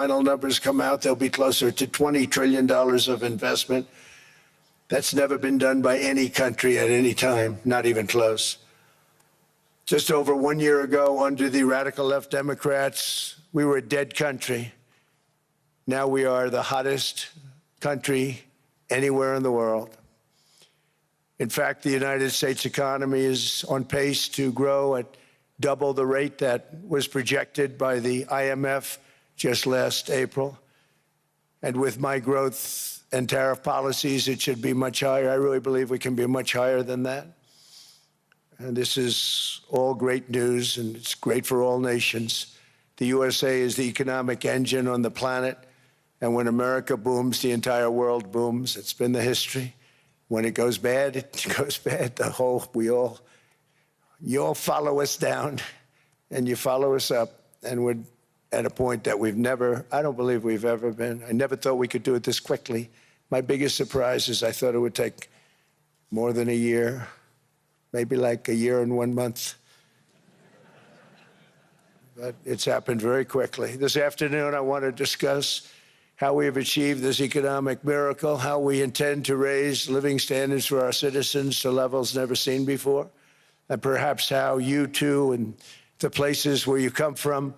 final numbers come out, there'll be closer to $20 trillion of investment. That's never been done by any country at any time, not even close. Just over 1 year ago, under the radical left Democrats, we were a dead country. Now we are the hottest country anywhere in the world. In fact, the United States economy is on pace to grow at double the rate that was projected by the IMF just last April. And with my growth and tariff policies, it should be much higher. I really believe we can be much higher than that. And this is all great news, and it's great for all nations. The USA is the economic engine on the planet, and when America booms, the entire world booms. It's been the history. When it goes bad, it goes bad. You all follow us down, and you follow us up, and we're at a point that I don't believe we've ever been. I never thought we could do it this quickly. My biggest surprise is I thought it would take more than a year, maybe like a year and 1 month. But it's happened very quickly. This afternoon, I want to discuss how we have achieved this economic miracle, how we intend to raise living standards for our citizens to levels never seen before, and perhaps how you too and the places where you come from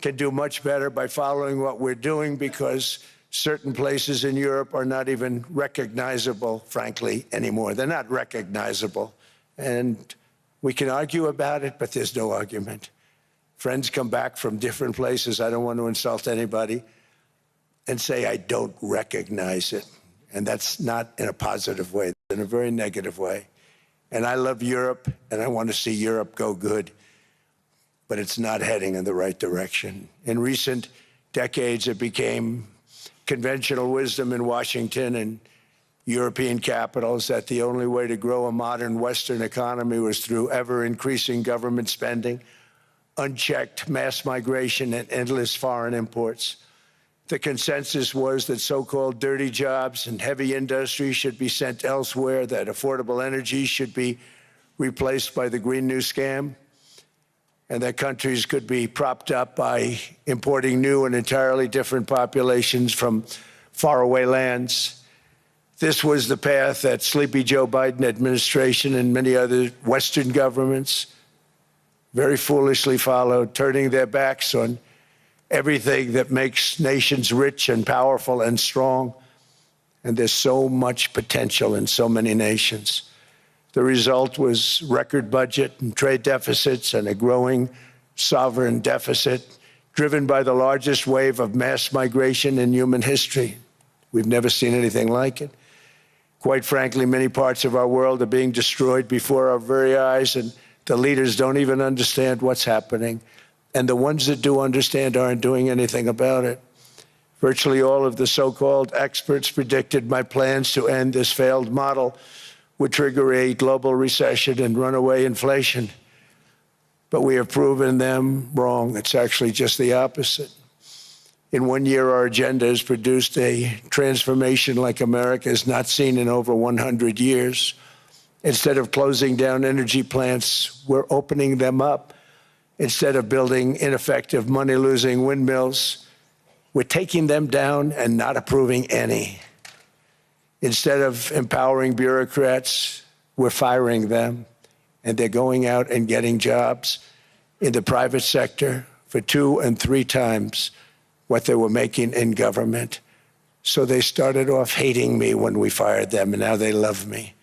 can do much better by following what we're doing, because certain places in Europe are not even recognizable, frankly, anymore. They're not recognizable. And we can argue about it, but there's no argument. Friends come back from different places. I don't want to insult anybody and say I don't recognize it. And that's not in a positive way, in a very negative way. And I love Europe, and I want to see Europe go good, but it's not heading in the right direction. In recent decades, it became conventional wisdom in Washington and European capitals that the only way to grow a modern Western economy was through ever-increasing government spending, unchecked mass migration, and endless foreign imports. The consensus was that so-called dirty jobs and heavy industry should be sent elsewhere, that affordable energy should be replaced by the Green New scam, and that countries could be propped up by importing new and entirely different populations from faraway lands. This was the path that sleepy Joe Biden administration and many other Western governments very foolishly followed, turning their backs on everything that makes nations rich and powerful and strong. And there's so much potential in so many nations. The result was record budget and trade deficits and a growing sovereign deficit driven by the largest wave of mass migration in human history. We've never seen anything like it. Quite frankly, many parts of our world are being destroyed before our very eyes, and the leaders don't even understand what's happening. And the ones that do understand aren't doing anything about it. Virtually all of the so-called experts predicted my plans to end this failed model would trigger a global recession and runaway inflation. But we have proven them wrong. It's actually just the opposite. In 1 year, our agenda has produced a transformation like America has not seen in over 100 years. Instead of closing down energy plants, we're opening them up. Instead of building ineffective, money-losing windmills, we're taking them down and not approving any. Instead of empowering bureaucrats, we're firing them, and they're going out and getting jobs in the private sector for 2 and 3 times what they were making in government. So they started off hating me when we fired them, and now they love me.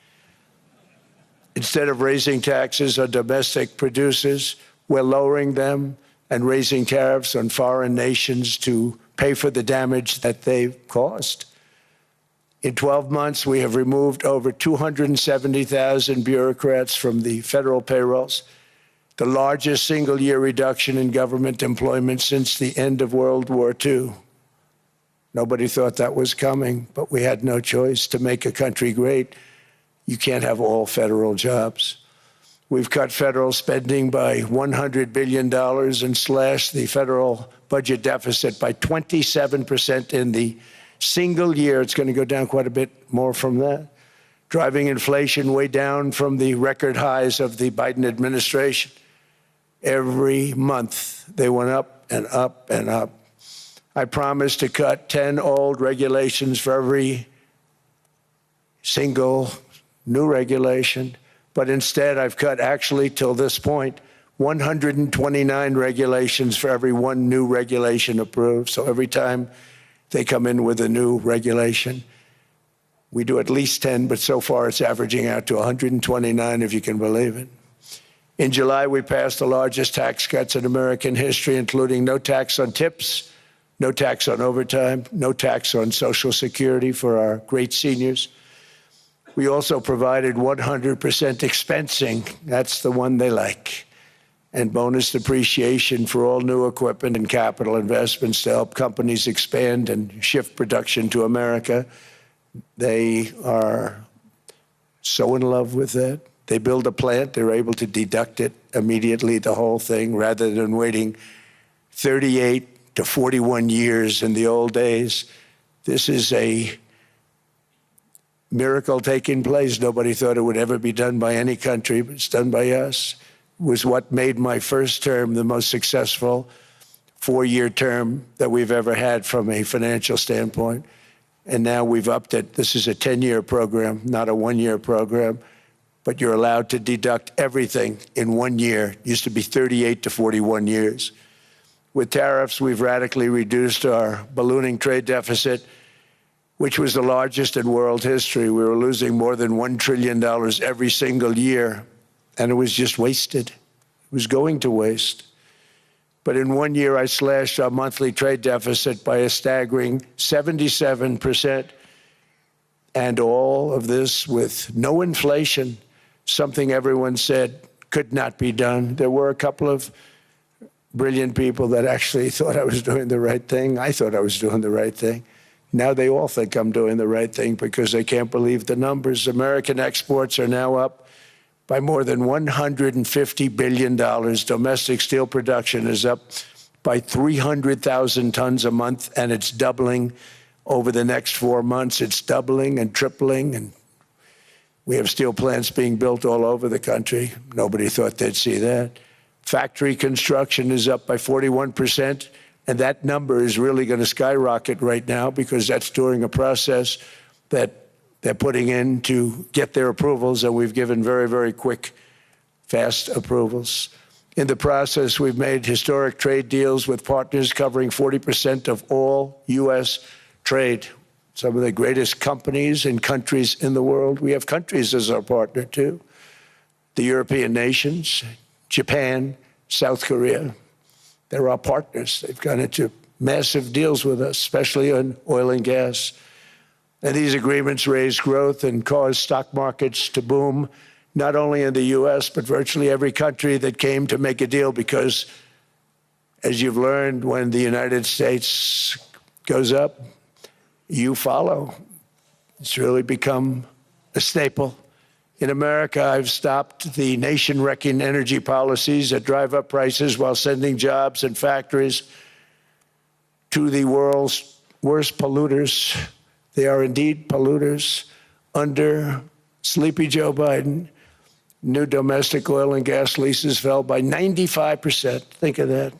Instead of raising taxes on domestic producers, we're lowering them and raising tariffs on foreign nations to pay for the damage that they've caused. In 12 months, we have removed over 270,000 bureaucrats from the federal payrolls, the largest single-year reduction in government employment since the end of World War II. Nobody thought that was coming, but we had no choice. To make a country great, you can't have all federal jobs. We've cut federal spending by $100 billion and slashed the federal budget deficit by 27% in the single year. It's going to go down quite a bit more from that, driving inflation way down from the record highs of the Biden administration. Every month, they went up and up and up. I promised to cut 10 old regulations for every single new regulation, but instead I've cut, actually till this point, 129 regulations for every one new regulation approved. So every time they come in with a new regulation, we do at least 10, but so far it's averaging out to 129, if you can believe it. In July, we passed the largest tax cuts in American history, including no tax on tips, no tax on overtime, no tax on Social Security for our great seniors. We also provided 100% expensing, that's the one they like, and bonus depreciation for all new equipment and capital investments to help companies expand and shift production to America. They are so in love with that. They build a plant, they're able to deduct it immediately, the whole thing, rather than waiting 38 to 41 years in the old days. This is a miracle taking place. Nobody thought it would ever be done by any country, but it's done by us. It was what made my first term the most successful four-year term that we've ever had from a financial standpoint. And now we've upped it. This is a 10-year program, not a one-year program, but you're allowed to deduct everything in 1 year. It used to be 38 to 41 years. With tariffs, we've radically reduced our ballooning trade deficit, which was the largest in world history. We were losing more than $1 trillion every single year, and it was just wasted. It was going to waste. But in 1 year, I slashed our monthly trade deficit by a staggering 77%, and all of this with no inflation, something everyone said could not be done. There were a couple of brilliant people that actually thought I was doing the right thing. I thought I was doing the right thing. Now they all think I'm doing the right thing because they can't believe the numbers. American exports are now up by more than $150 billion. Domestic steel production is up by 300,000 tons a month, and it's doubling over the next 4 months. It's doubling and tripling, and we have steel plants being built all over the country. Nobody thought they'd see that. Factory construction is up by 41%. And that number is really going to skyrocket right now because that's during a process that they're putting in to get their approvals, and we've given very, very quick, fast approvals. In the process, we've made historic trade deals with partners covering 40% of all U.S. trade. Some of the greatest companies and countries in the world. We have countries as our partner, too. The European nations, Japan, South Korea. They're our partners. They've gone into massive deals with us, especially on oil and gas. And these agreements raise growth and cause stock markets to boom, not only in the U.S., but virtually every country that came to make a deal, because, as you've learned, when the United States goes up, you follow. It's really become a staple. In America, I've stopped the nation-wrecking energy policies that drive up prices while sending jobs and factories to the world's worst polluters. They are indeed polluters. Under sleepy Joe Biden, new domestic oil and gas leases fell by 95%. Think of that.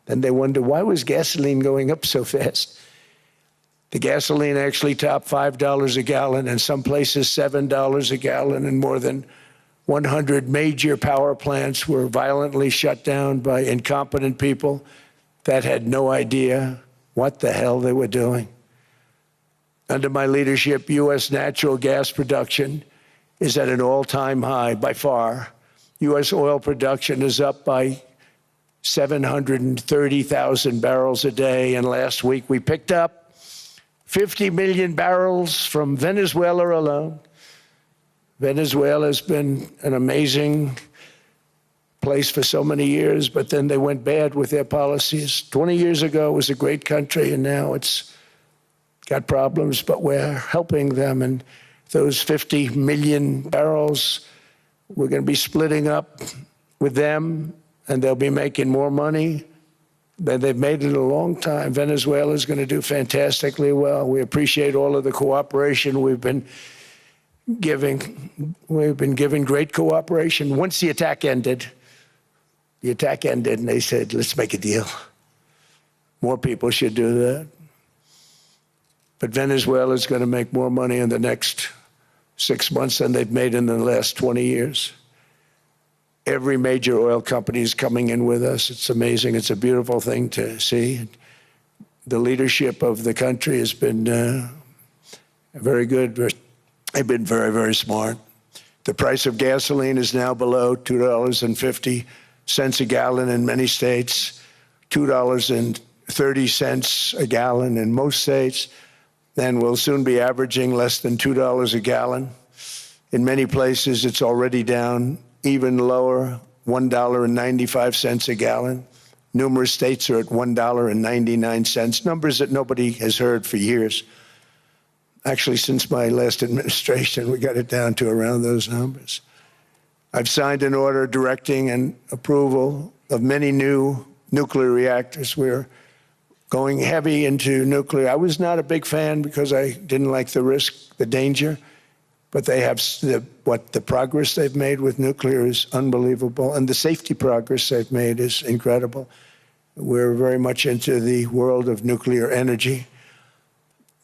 Then they wonder, why was gasoline going up so fast? The gasoline actually topped $5 a gallon, and some places $7 a gallon, and more than 100 major power plants were violently shut down by incompetent people that had no idea what the hell they were doing. Under my leadership, U.S. natural gas production is at an all-time high by far. U.S. oil production is up by 730,000 barrels a day, and last week we picked up 50 million barrels from Venezuela alone. Venezuela has been an amazing place for so many years, but then they went bad with their policies. 20 years ago, it was a great country, and now it's got problems, but we're helping them. And those 50 million barrels, we're going to be splitting up with them, and they'll be making more money than they've made in a long time. Venezuela is going to do fantastically well. We appreciate all of the cooperation we've been giving. We've been giving great cooperation. Once the attack ended, and they said, let's make a deal. More people should do that. But Venezuela is going to make more money in the next 6 months than they've made in the last 20 years. Every major oil company is coming in with us. It's amazing. It's a beautiful thing to see. The leadership of the country has been very good. They've been very, very smart. The price of gasoline is now below $2.50 a gallon in many states, $2.30 a gallon in most states. And we'll soon be averaging less than $2 a gallon. In many places, it's already down even lower, $1.95 a gallon. Numerous states are at $1.99, numbers that nobody has heard for years. Actually, since my last administration, we got it down to around those numbers. I've signed an order directing and approval of many new nuclear reactors. We're going heavy into nuclear. I was not a big fan because I didn't like the risk, the danger, but they have the progress they've made with nuclear is unbelievable, and the safety progress they've made is incredible. We're very much into the world of nuclear energy,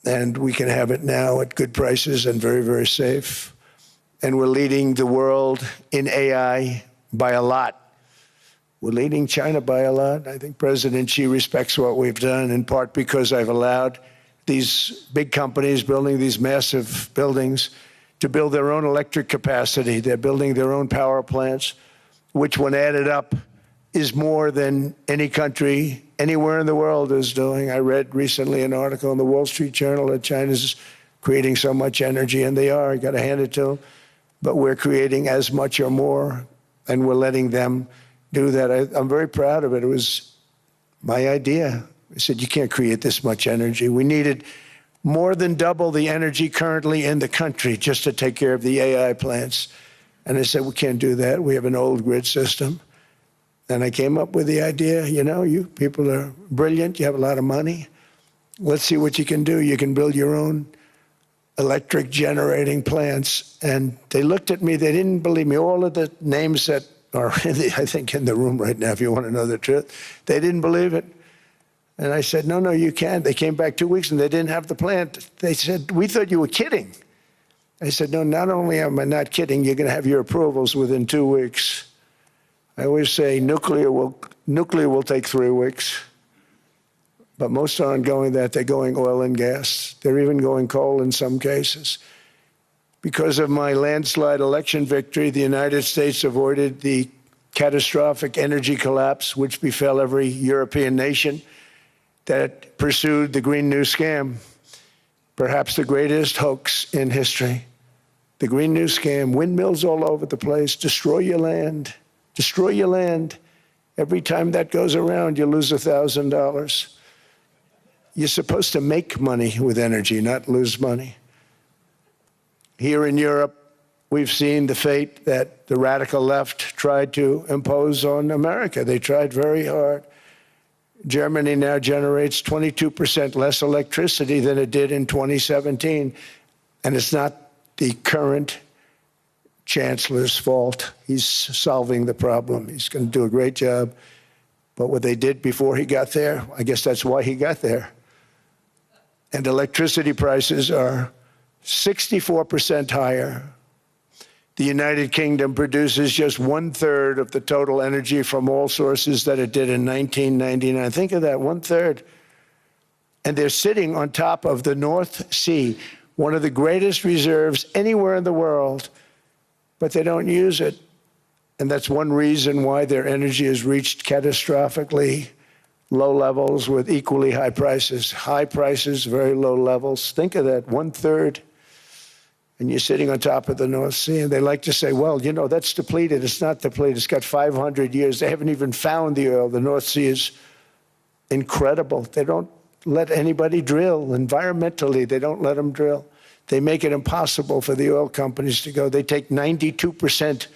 and we can have it now at good prices and very, very safe. And we're leading the world in AI by a lot. We're leading China by a lot. I think President Xi respects what we've done, in part because I've allowed these big companies building these massive buildings to build their own electric capacity. They're building their own power plants, which when added up is more than any country anywhere in the world is doing. I read recently an article in the Wall Street Journal that China's creating so much energy, and they are. I got to hand it to them. But we're creating as much or more, and we're letting them do that. I'm very proud of it. It was my idea. I said, you can't create this much energy. We needed more than double the energy currently in the country just to take care of the AI plants. And I said, we can't do that. We have an old grid system. And I came up with the idea, you know, you people are brilliant. You have a lot of money. Let's see what you can do. You can build your own electric generating plants. And they looked at me. They didn't believe me. All of the names that are, I think, in the room right now, if you want to know the truth, they didn't believe it. And I said, no, you can't. They came back 2 weeks and they didn't have the plant. They said, we thought you were kidding. I said, no, not only am I not kidding, you're going to have your approvals within 2 weeks. I always say nuclear will take 3 weeks. But most aren't going that. They're going oil and gas. They're even going coal in some cases. Because of my landslide election victory, the United States avoided the catastrophic energy collapse which befell every European nation that pursued the Green New scam, perhaps the greatest hoax in history. The Green New scam, windmills all over the place, destroy your land, destroy your land. Every time that goes around, you lose $1,000. You're supposed to make money with energy, not lose money. Here in Europe, we've seen the fate that the radical left tried to impose on America. They tried very hard. Germany now generates 22% less electricity than it did in 2017. And it's not the current chancellor's fault. He's solving the problem. He's going to do a great job. But what they did before he got there, I guess that's why he got there. And electricity prices are 64% higher. The United Kingdom produces just 1/3 of the total energy from all sources that it did in 1999. Think of that, 1/3. And they're sitting on top of the North Sea, one of the greatest reserves anywhere in the world, but they don't use it. And that's one reason why their energy has reached catastrophically low levels with equally high prices. High prices, very low levels. Think of that, 1/3. And you're sitting on top of the North Sea, and they like to say, well, you know, that's depleted. It's not depleted. It's got 500 years. They haven't even found the oil. The North Sea is incredible. They don't let anybody drill. Environmentally, they don't let them drill. They make it impossible for the oil companies to go. They take 92%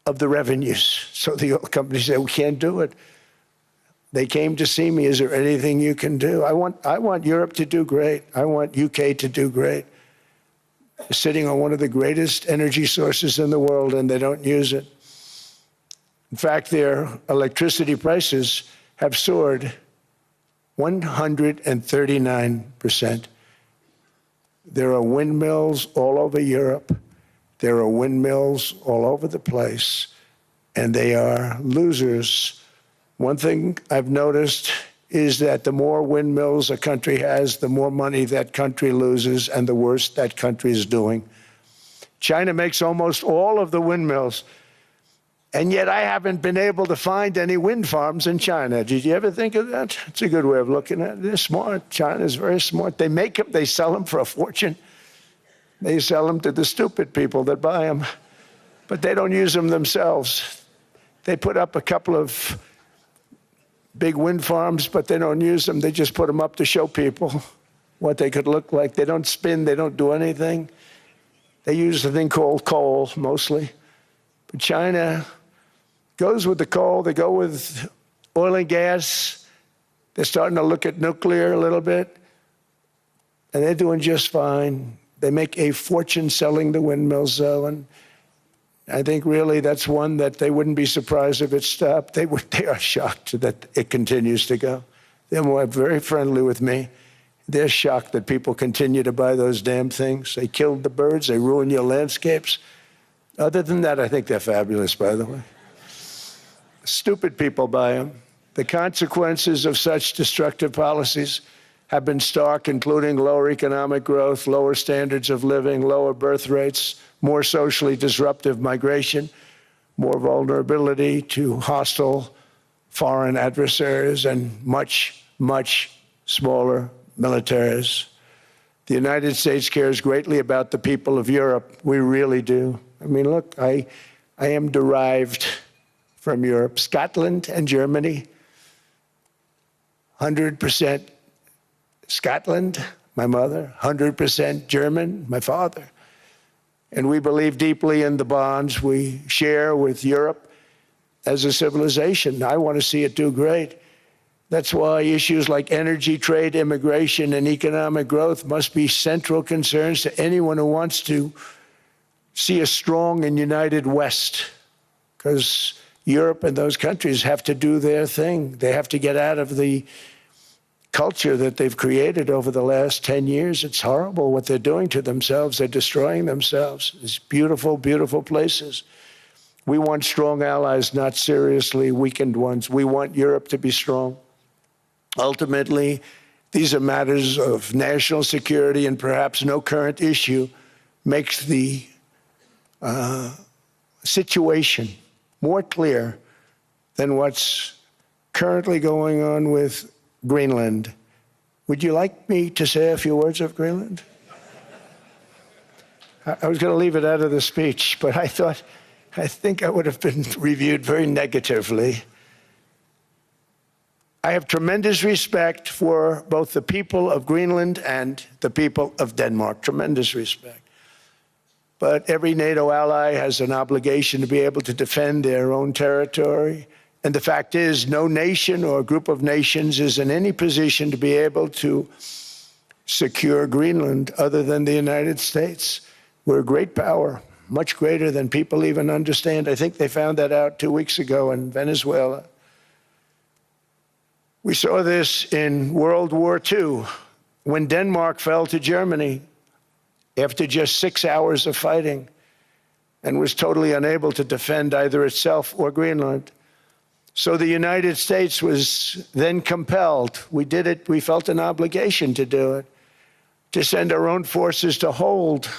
of the revenues. So the oil companies say, we can't do it. They came to see me. Is there anything you can do? I want Europe to do great. I want UK to do great. They're sitting on one of the greatest energy sources in the world, and they don't use it. In fact, their electricity prices have soared 139%. There are windmills all over Europe. There are windmills all over the place, and they are losers. One thing I've noticed is that the more windmills a country has, the more money that country loses and the worse that country is doing. China makes almost all of the windmills, and yet I haven't been able to find any wind farms in China. Did you ever think of that? It's a good way of looking at it. They're smart. China's very smart. They make them, they sell them for a fortune. They sell them to the stupid people that buy them, but they don't use them themselves. They put up a couple of big wind farms, but they don't use them. They just put them up to show people what they could look like. They don't spin. They don't do anything. They use a thing called coal, mostly. But China goes with the coal. They go with oil and gas. They're starting to look at nuclear a little bit. And they're doing just fine. They make a fortune selling the windmills, though. And I think really that's one that they wouldn't be surprised if it stopped. They are shocked that it continues to go. They're very friendly with me. They're shocked that people continue to buy those damn things. They killed the birds. They ruin your landscapes. Other than that, I think they're fabulous, by the way. Stupid people buy them. The consequences of such destructive policies have been stark, including lower economic growth, lower standards of living, lower birth rates, more socially disruptive migration, more vulnerability to hostile foreign adversaries, and much, much smaller militaries. The United States cares greatly about the people of Europe. We really do. I mean, look, I am derived from Europe. Scotland and Germany, 100% Scotland, my mother, 100% German, my father. And we believe deeply in the bonds we share with Europe as a civilization. I want to see it do great. That's why issues like energy, trade, immigration, and economic growth must be central concerns to anyone who wants to see a strong and united West, because Europe and those countries have to do their thing. They have to get out of the culture that they've created over the last 10 years. It's horrible what they're doing to themselves. They're destroying themselves. These beautiful, beautiful places. We want strong allies, not seriously weakened ones. We want Europe to be strong. Ultimately, these are matters of national security, and perhaps no current issue makes the situation more clear than what's currently going on with Greenland. Would you like me to say a few words of Greenland? I was going to leave it out of the speech, but I think I would have been reviewed very negatively. I have tremendous respect for both the people of Greenland and the people of Denmark, tremendous respect. But every NATO ally has an obligation to be able to defend their own territory. And the fact is, no nation or group of nations is in any position to be able to secure Greenland other than the United States. We're a great power, much greater than people even understand. I think they found that out 2 weeks ago in Venezuela. We saw this in World War II, when Denmark fell to Germany after just 6 hours of fighting and was totally unable to defend either itself or Greenland. So the United States was then compelled, we did it, we felt an obligation to do it, to send our own forces to hold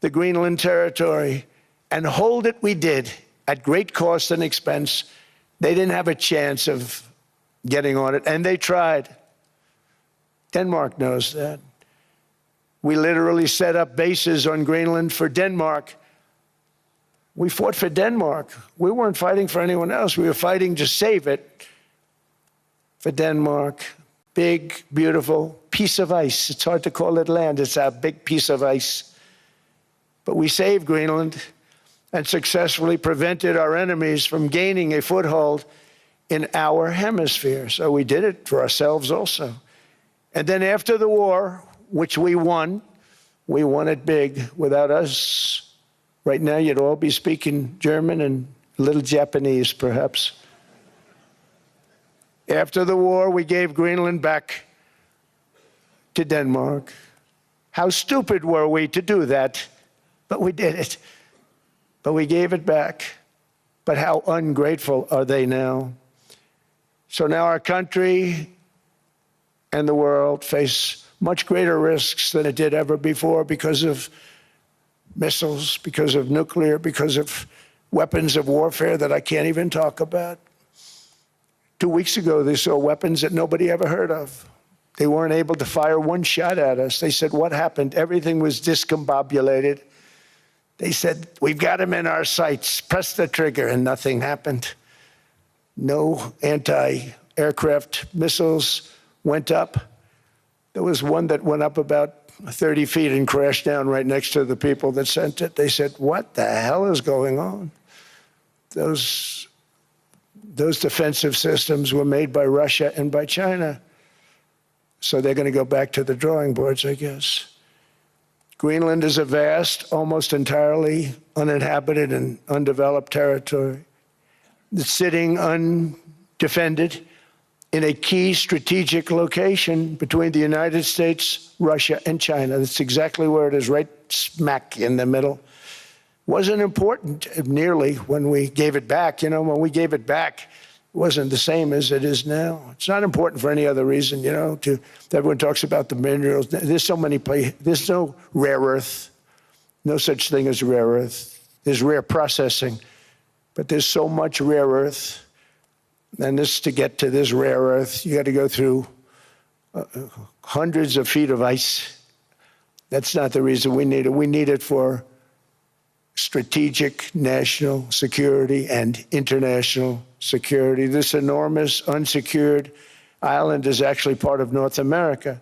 the Greenland territory, and hold it we did at great cost and expense. They didn't have a chance of getting on it, and they tried. Denmark knows that. We literally set up bases on Greenland for Denmark. We fought for Denmark. We weren't fighting for anyone else. We were fighting to save it for Denmark. Big, beautiful piece of ice. It's hard to call it land. It's a big piece of ice. But we saved Greenland and successfully prevented our enemies from gaining a foothold in our hemisphere. So we did it for ourselves also. And then after the war, which we won it big. Without us, right now you'd all be speaking German and a little Japanese, perhaps. After the war, we gave Greenland back to Denmark. How stupid were we to do that? But we did it. But we gave it back. But how ungrateful are they now? So now our country and the world face much greater risks than it did ever before because of missiles, because of nuclear, because of weapons of warfare that I can't even talk about. 2 weeks ago, they saw weapons that nobody ever heard of. They weren't able to fire one shot at us. They said, what happened? Everything was discombobulated. They said, we've got them in our sights. Press the trigger, and nothing happened. No anti-aircraft missiles went up. There was one that went up about 30 feet and crashed down right next to the people that sent it. They said, what the hell is going on? Those defensive systems were made by Russia and by China. So they're going to go back to the drawing boards, I guess. Greenland is a vast, almost entirely uninhabited and undeveloped territory. It's sitting undefended in a key strategic location between the United States, Russia, and China. That's exactly where it is, right smack in the middle. Wasn't important nearly when we gave it back. You know, when we gave it back, it wasn't the same as it is now. It's not important for any other reason, you know, everyone talks about the minerals. There's so many places. There's no rare earth, no such thing as rare earth. There's rare processing, but there's so much rare earth. And to get to this rare earth, you got to go through hundreds of feet of ice. That's not the reason we need it. We need it for strategic national security and international security. This enormous unsecured island is actually part of North America,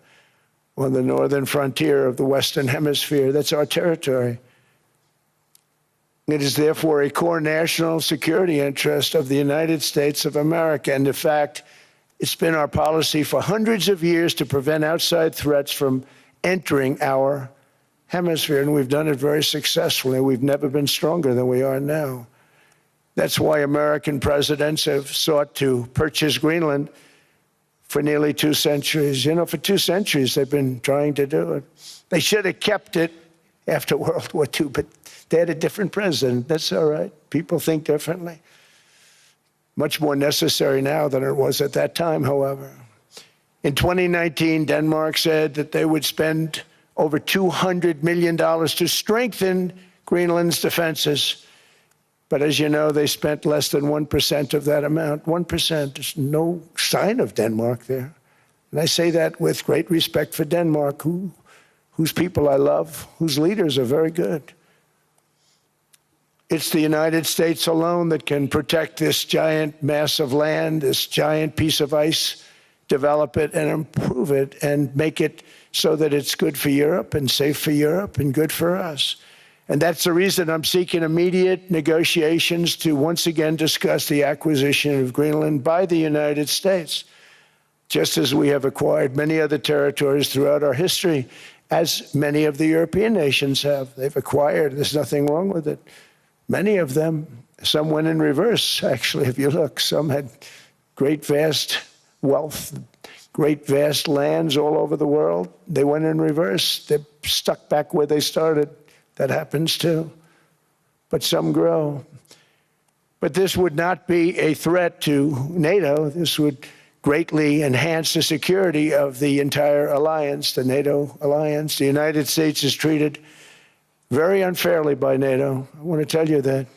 on the northern frontier of the Western Hemisphere. That's our territory. It is therefore a core national security interest of the United States of America. And in fact, it's been our policy for hundreds of years to prevent outside threats from entering our hemisphere, and we've done it very successfully. We've never been stronger than we are now. That's why American presidents have sought to purchase Greenland for nearly 2 centuries. You know, for 2 centuries they've been trying to do it. They should have kept it after World War II, but they had a different president. That's all right. People think differently. Much more necessary now than it was at that time, however. In 2019, Denmark said that they would spend over $200 million to strengthen Greenland's defenses. But as you know, they spent less than 1% of that amount. 1%. There's no sign of Denmark there. And I say that with great respect for Denmark, whose people I love, whose leaders are very good. It's the United States alone that can protect this giant mass of land, this giant piece of ice, develop it and improve it and make it so that it's good for Europe and safe for Europe and good for us. And that's the reason I'm seeking immediate negotiations to once again discuss the acquisition of Greenland by the United States, just as we have acquired many other territories throughout our history, as many of the European nations have. They've acquired, there's nothing wrong with it. Many of them, some went in reverse, actually, if you look. Some had great, vast wealth, great, vast lands all over the world. They went in reverse. They're stuck back where they started. That happens too. But some grow. But this would not be a threat to NATO. This would greatly enhance the security of the entire alliance, the NATO alliance. The United States is treated very unfairly by NATO. I want to tell you that.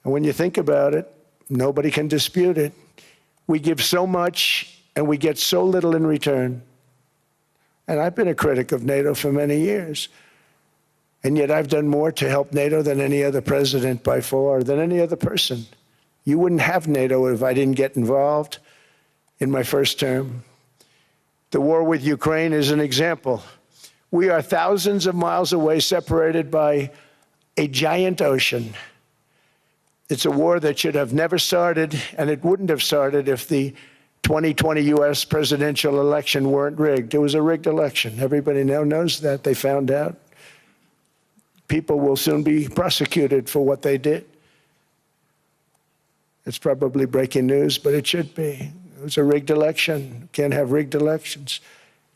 And when you think about it, nobody can dispute it. We give so much and we get so little in return. And I've been a critic of NATO for many years. And yet I've done more to help NATO than any other president by far, than any other person. You wouldn't have NATO if I didn't get involved in my first term. The war with Ukraine is an example. We are thousands of miles away, separated by a giant ocean. It's a war that should have never started, and it wouldn't have started if the 2020 U.S. presidential election weren't rigged. It was a rigged election. Everybody now knows that. They found out. People will soon be prosecuted for what they did. It's probably breaking news, but it should be. It was a rigged election. Can't have rigged elections.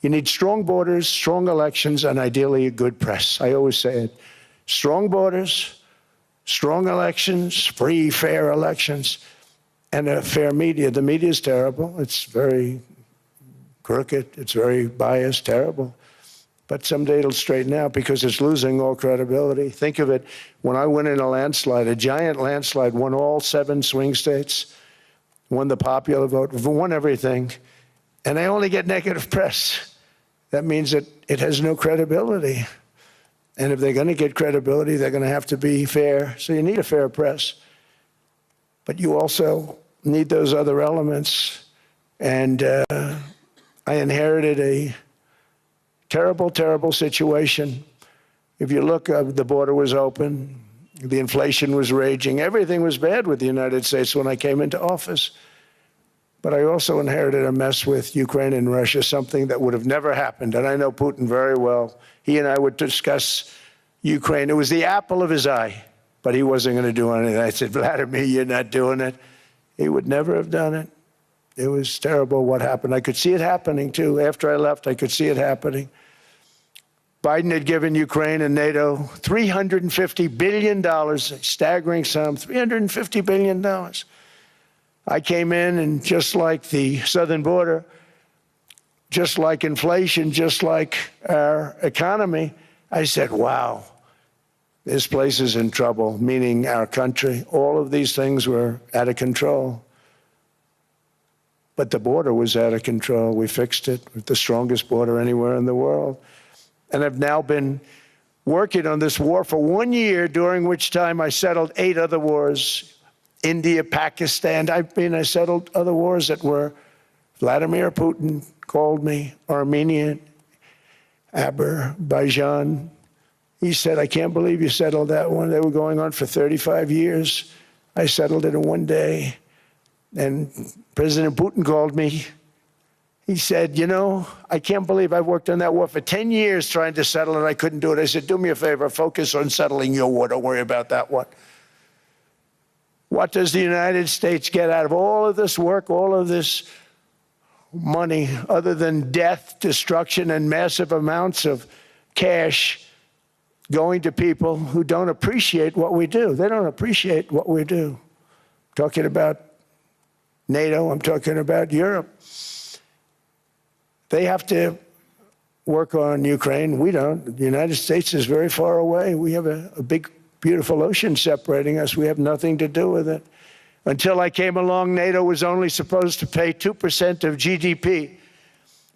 You need strong borders, strong elections, and ideally a good press. I always say it. Strong borders, strong elections, free, fair elections, and a fair media. The media is terrible. It's very crooked. It's very biased, terrible. But someday it'll straighten out because it's losing all credibility. Think of it. When I went in a landslide, a giant landslide, won all 7 swing states, won the popular vote, won everything, and they only get negative press. That means that it has no credibility. And if they're going to get credibility, they're going to have to be fair. So you need a fair press. But you also need those other elements. And I inherited a terrible, terrible situation. If you look, the border was open. The inflation was raging. Everything was bad with the United States when I came into office. But I also inherited a mess with Ukraine and Russia, something that would have never happened. And I know Putin very well. He and I would discuss Ukraine. It was the apple of his eye, but he wasn't going to do anything. I said, Vladimir, you're not doing it. He would never have done it. It was terrible what happened. I could see it happening, too. After I left, I could see it happening. Biden had given Ukraine and NATO $350 billion, a staggering sum, $350 billion. I came in, and just like the southern border, just like inflation, just like our economy, I said, wow, this place is in trouble, meaning our country. All of these things were out of control. But the border was out of control. We fixed it with the strongest border anywhere in the world. And I've now been working on this war for 1 year, during which time I settled 8 other wars. India, Pakistan. I settled other wars that were Vladimir Putin called me, Armenia, Azerbaijan. He said, I can't believe you settled that one. They were going on for 35 years. I settled it in 1 day. And President Putin called me. He said, you know, I can't believe I've worked on that war for 10 years trying to settle it. I couldn't do it. I said, do me a favor, focus on settling your war. Don't worry about that one. What does the United States get out of all of this work, all of this money, other than death, destruction, and massive amounts of cash going to people who don't appreciate what we do? They don't appreciate what we do. I'm talking about NATO, I'm talking about Europe. They have to work on Ukraine. We don't. The United States is very far away. We have a big, beautiful ocean separating us. We have nothing to do with it. Until I came along, NATO was only supposed to pay 2% of GDP,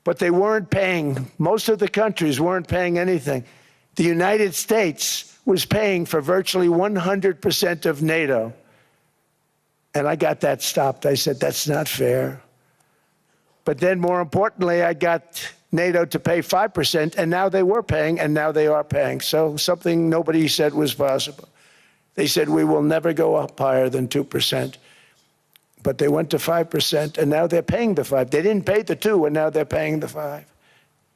but they weren't paying. Most of the countries weren't paying anything. The United States was paying for virtually 100% of NATO. And I got that stopped. I said, that's not fair. But then, more importantly, I got NATO to pay 5%, and now they were paying, and now they are paying. So something nobody said was possible. They said, we will never go up higher than 2%. But they went to 5%, and now they're paying the 5. They didn't pay the 2, and now they're paying the 5.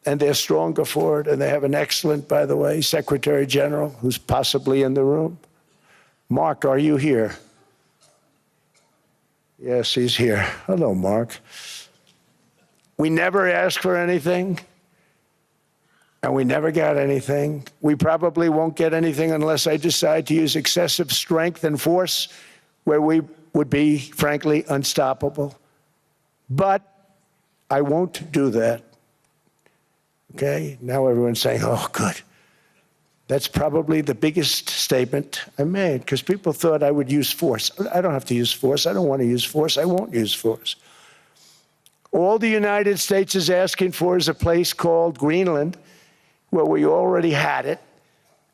And they're stronger for it, and they have an excellent, by the way, Secretary General, who's possibly in the room. Mark, are you here? Yes, he's here. Hello, Mark. We never asked for anything, and we never got anything. We probably won't get anything unless I decide to use excessive strength and force, where we would be, frankly, unstoppable. But I won't do that. Okay? Now everyone's saying, oh, good. That's probably the biggest statement I made, because people thought I would use force. I don't have to use force. I don't want to use force. I won't use force. All the United States is asking for is a place called Greenland, where we already had it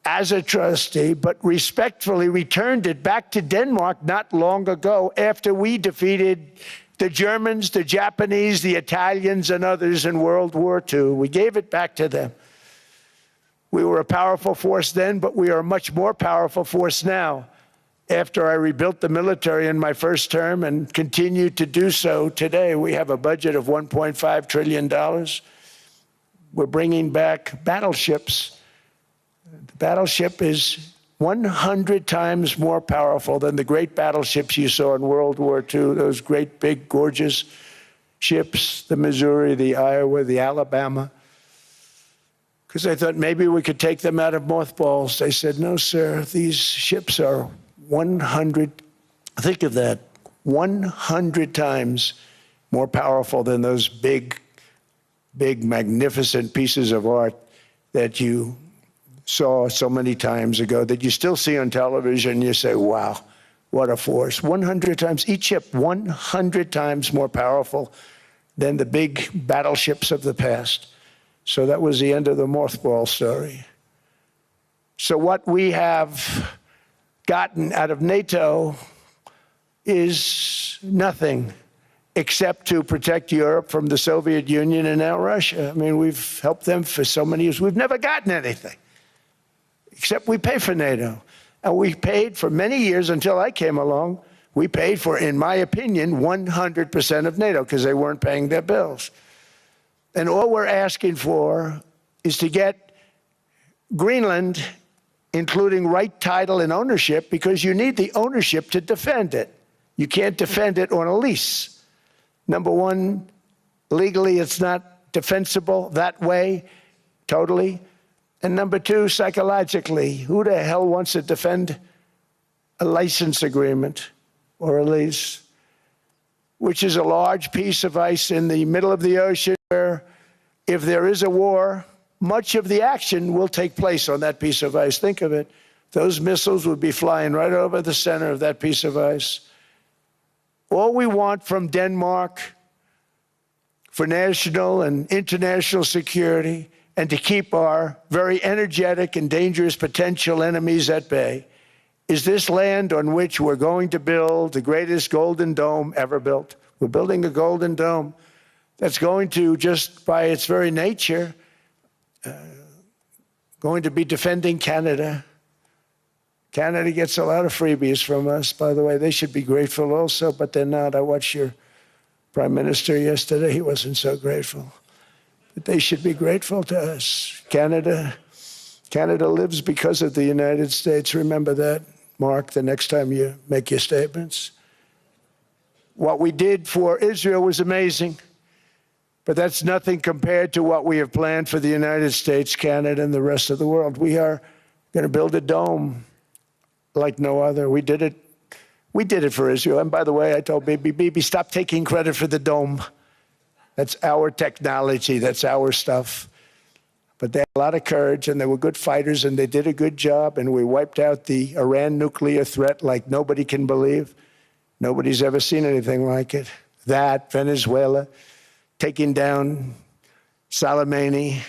as a trustee, but respectfully returned it back to Denmark not long ago, after we defeated the Germans, the Japanese, the Italians, and others in World War II. We gave it back to them. We were a powerful force then, but we are a much more powerful force now, after I rebuilt the military in my first term and continue to do so today. We have a budget of $1.5 trillion. We're bringing back battleships. The battleship is 100 times more powerful than the great battleships you saw in World War II, those great, big, gorgeous ships, the Missouri, the Iowa, the Alabama, because I thought maybe we could take them out of mothballs. They said, no, sir, these ships are 100, think of that, 100 times more powerful than those big, magnificent pieces of art that you saw so many times ago, that you still see on television. You say, wow, what a force. 100 times, each ship 100 times more powerful than the big battleships of the past. So that was the end of the mothball story. So what we have gotten out of NATO is nothing except to protect Europe from the Soviet Union and now Russia. I mean, we've helped them for so many years. We've never gotten anything, except we pay for NATO. And we paid for many years until I came along. We paid for, in my opinion, 100% of NATO because they weren't paying their bills. And all we're asking for is to get Greenland, including right title and ownership, because you need the ownership to defend it. You can't defend it on a lease. Number one, legally it's not defensible that way, totally. And number two, psychologically, who the hell wants to defend a license agreement or a lease, which is a large piece of ice in the middle of the ocean where if there is a war, much of the action will take place on that piece of ice. Think of it. Those missiles would be flying right over the center of that piece of ice. All we want from Denmark for national and international security and to keep our very energetic and dangerous potential enemies at bay is this land on which we're going to build the greatest golden dome ever built. We're building a golden dome that's going to, just by its very nature, going to be defending Canada. Canada gets a lot of freebies from us, by the way. They should be grateful also, but they're not. I watched your Prime Minister yesterday. He wasn't so grateful. But they should be grateful to us. Canada lives because of the United States. Remember that, Mark, the next time you make your statements. What we did for Israel was amazing, but that's nothing compared to what we have planned for the United States, Canada, and the rest of the world. We are going to build a dome like no other. We did it for Israel. And by the way, I told Bibi, stop taking credit for the dome. That's our technology. That's our stuff. But they had a lot of courage, and they were good fighters, and they did a good job, and we wiped out the Iran nuclear threat like nobody can believe. Nobody's ever seen anything like it. That, Venezuela, taking down Soleimani,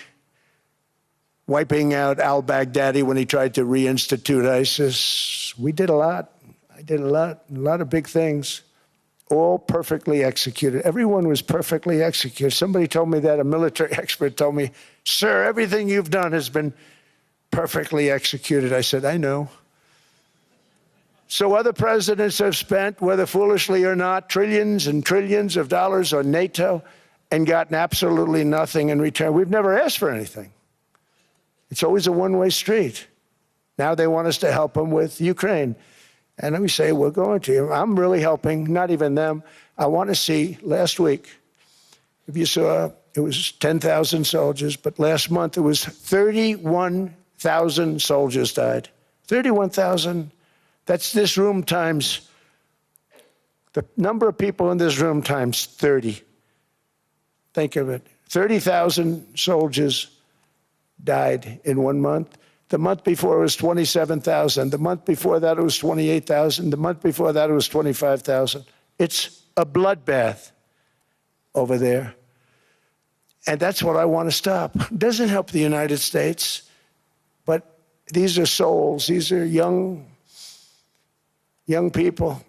wiping out al-Baghdadi when he tried to reinstitute ISIS. We did a lot. I did a lot of big things, all perfectly executed. Everyone was perfectly executed. Somebody told me that, a military expert told me, sir, everything you've done has been perfectly executed. I said, I know. So other presidents have spent, whether foolishly or not, trillions and trillions of dollars on NATO and gotten absolutely nothing in return. We've never asked for anything. It's always a one-way street. Now they want us to help them with Ukraine. And we say, we're going to. I'm really helping, not even them. I want to see, last week, if you saw, it was 10,000 soldiers, but last month it was 31,000 soldiers died. 31,000. That's this room times, the number of people in this room times 30. Think of it. 30,000 soldiers died in 1 month. The month before it was 27,000. The month before that it was 28,000. The month before that it was 25,000. It's a bloodbath over there. And that's what I want to stop. It doesn't help the United States, but these are souls. These are young people.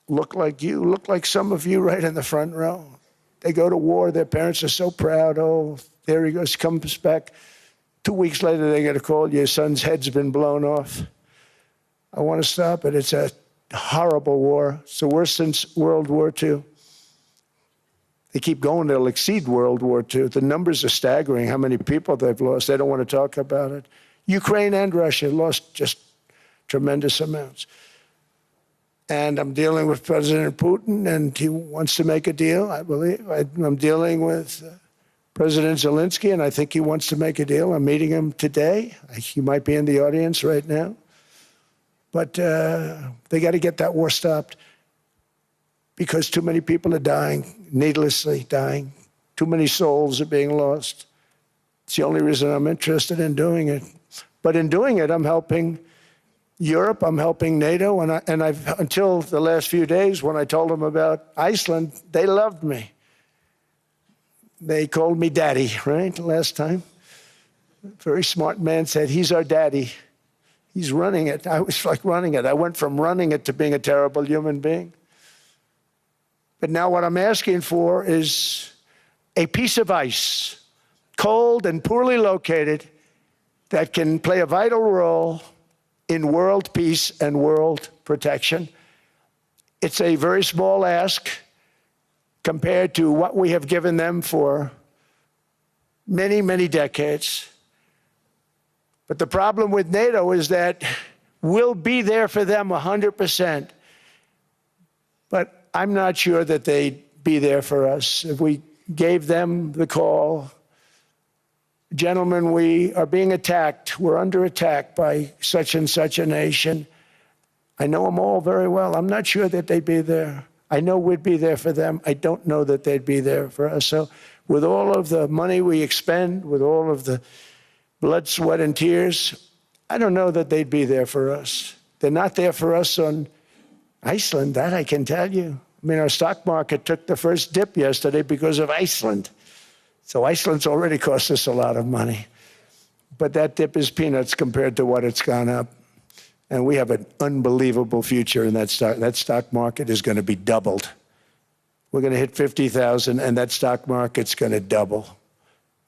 Look like you, look like some of you right in the front row. They go to war. Their parents are so proud. Oh, there he goes, comes back. 2 weeks later, they get a call, your son's head's been blown off. I want to stop it. It's a horrible war. It's the worst since World War II. They keep going, they'll exceed World War II. The numbers are staggering, how many people they've lost. They don't want to talk about it. Ukraine and Russia lost just tremendous amounts. And I'm dealing with President Putin, and he wants to make a deal, I believe. I'm dealing with President Zelensky, and I think he wants to make a deal. I'm meeting him today. He might be in the audience right now. But they got to get that war stopped because too many people are dying, needlessly dying. Too many souls are being lost. It's the only reason I'm interested in doing it. But in doing it, I'm helping Europe, I'm helping NATO, and I've until the last few days when I told them about Iceland, they loved me. They called me daddy, right, last time. A very smart man said, he's our daddy. He's running it. I was like running it. I went from running it to being a terrible human being. But now what I'm asking for is a piece of ice, cold and poorly located, that can play a vital role in world peace and world protection. It's a very small ask compared to what we have given them for many, many decades. But the problem with NATO is that we'll be there for them 100%. But I'm not sure that they'd be there for us. If we gave them the call, gentlemen, we are being attacked. We're under attack by such and such a nation. I know them all very well. I'm not sure that they'd be there. I know we'd be there for them. I don't know that they'd be there for us. So with all of the money we expend, with all of the blood, sweat, and tears, I don't know that they'd be there for us. They're not there for us on Iceland, that I can tell you. I mean, our stock market took the first dip yesterday because of Iceland. So Iceland's already cost us a lot of money. But that dip is peanuts compared to what it's gone up. And we have an unbelievable future in that stock. That stock market is going to be doubled. We're going to hit 50,000, and that stock market's going to double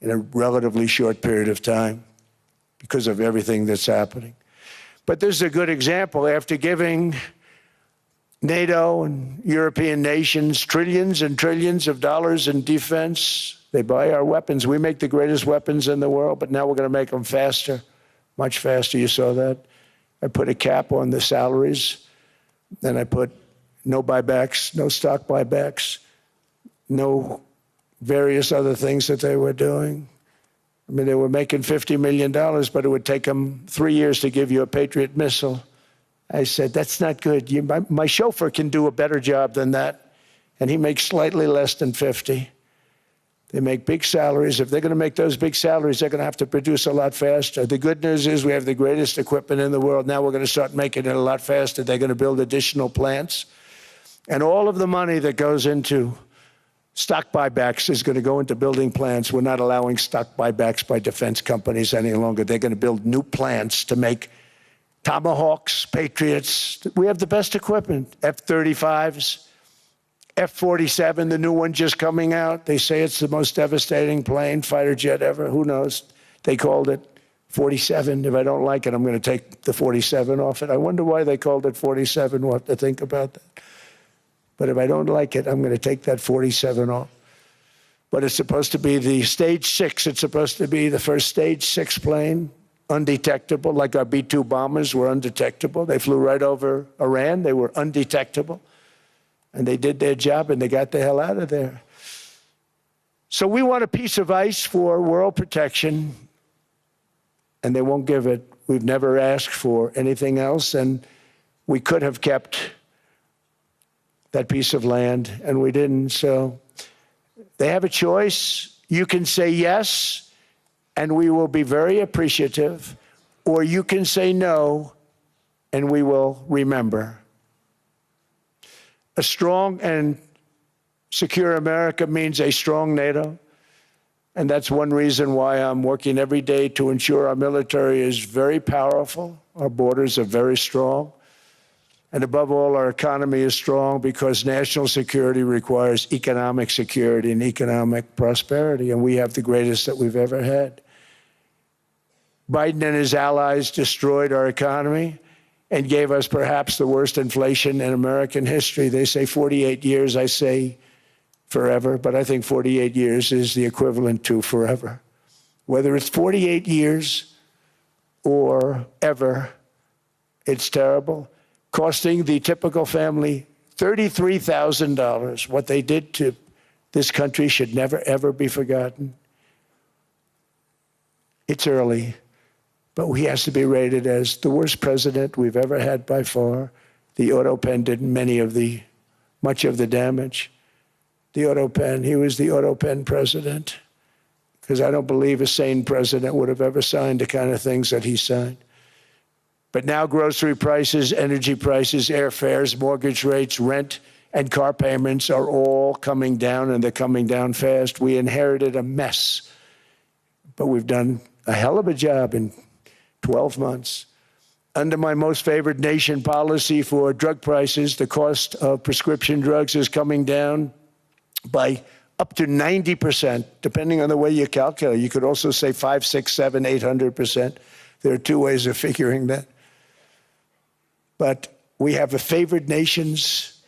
in a relatively short period of time because of everything that's happening. But this is a good example. After giving NATO and European nations trillions and trillions of dollars in defense, they buy our weapons. We make the greatest weapons in the world, but now we're going to make them faster, much faster. You saw that. I put a cap on the salaries. Then I put no buybacks, no stock buybacks, no various other things that they were doing. I mean, they were making $50 million, but it would take them 3 years to give you a Patriot missile. I said, that's not good. My chauffeur can do a better job than that, and he makes slightly less than 50. They make big salaries. If they're going to make those big salaries, they're going to have to produce a lot faster. The good news is we have the greatest equipment in the world. Now we're going to start making it a lot faster. They're going to build additional plants. And all of the money that goes into stock buybacks is going to go into building plants. We're not allowing stock buybacks by defense companies any longer. They're going to build new plants to make Tomahawks, Patriots. We have the best equipment, F-35s. F-47, the new one just coming out. They say it's the most devastating plane, fighter jet ever. Who knows? They called it 47. If I don't like it, I'm going to take the 47 off it. I wonder why they called it 47. We'll have to think about that. But if I don't like it, I'm going to take that 47 off. But it's supposed to be the Stage 6. It's supposed to be the first Stage 6 plane, undetectable, like our B-2 bombers were undetectable. They flew right over Iran. They were undetectable. And they did their job, and they got the hell out of there. So we want a piece of ice for world protection, and they won't give it. We've never asked for anything else, and we could have kept that piece of land, and we didn't. So they have a choice. You can say yes, and we will be very appreciative, or you can say no, and we will remember. A strong and secure America means a strong NATO, and that's one reason why I'm working every day to ensure our military is very powerful, our borders are very strong, and above all, our economy is strong because national security requires economic security and economic prosperity, and we have the greatest that we've ever had. Biden and his allies destroyed our economy and gave us perhaps the worst inflation in American history. They say 48 years, I say forever, but I think 48 years is the equivalent to forever. Whether it's 48 years or ever, it's terrible. costing the typical family $33,000. What they did to this country should never, ever be forgotten. It's early, but he has to be rated as the worst president we've ever had by far. The auto pen did much of the damage. The auto pen, he was the auto pen president, because I don't believe a sane president would have ever signed the kind of things that he signed. But now grocery prices, energy prices, airfares, mortgage rates, rent, and car payments are all coming down, and they're coming down fast. We inherited a mess, but we've done a hell of a job in 12 months. Under my most favored nation policy for drug prices, the cost of prescription drugs is coming down by up to 90%, depending on the way you calculate. You could also say 5, 6, 7, 800%. There are two ways of figuring that. But we have a favored nations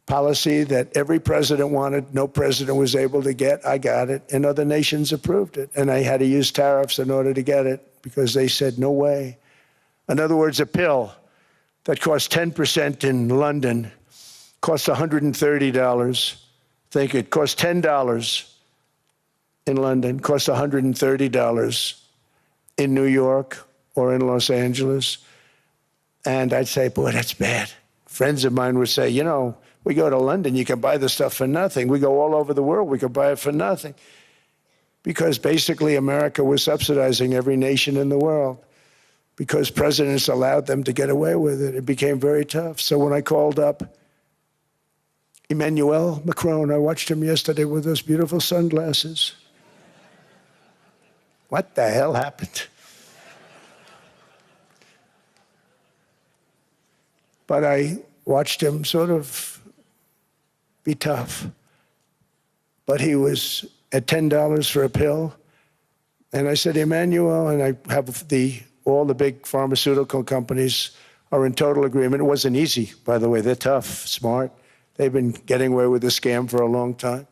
policy that every president wanted, no president was able to get. I got it, and other nations approved it. And I had to use tariffs in order to get it because they said, no way. In other words, a pill that costs 10% in London costs $130. Think it costs $10 in London, costs $130 in New York or in Los Angeles. And I'd say, boy, that's bad. Friends of mine would say, you know, we go to London, you can buy the stuff for nothing. We go all over the world, we could buy it for nothing. Because basically America was subsidizing every nation in the world. Because presidents allowed them to get away with it. It became very tough. So when I called up Emmanuel Macron, I watched him yesterday with those beautiful sunglasses. What the hell happened? But I watched him sort of be tough. But he was at $10 for a pill. And I said, Emmanuel, and I have all the big pharmaceutical companies are in total agreement. It wasn't easy, by the way. They're tough, smart. They've been getting away with the scam for a long time.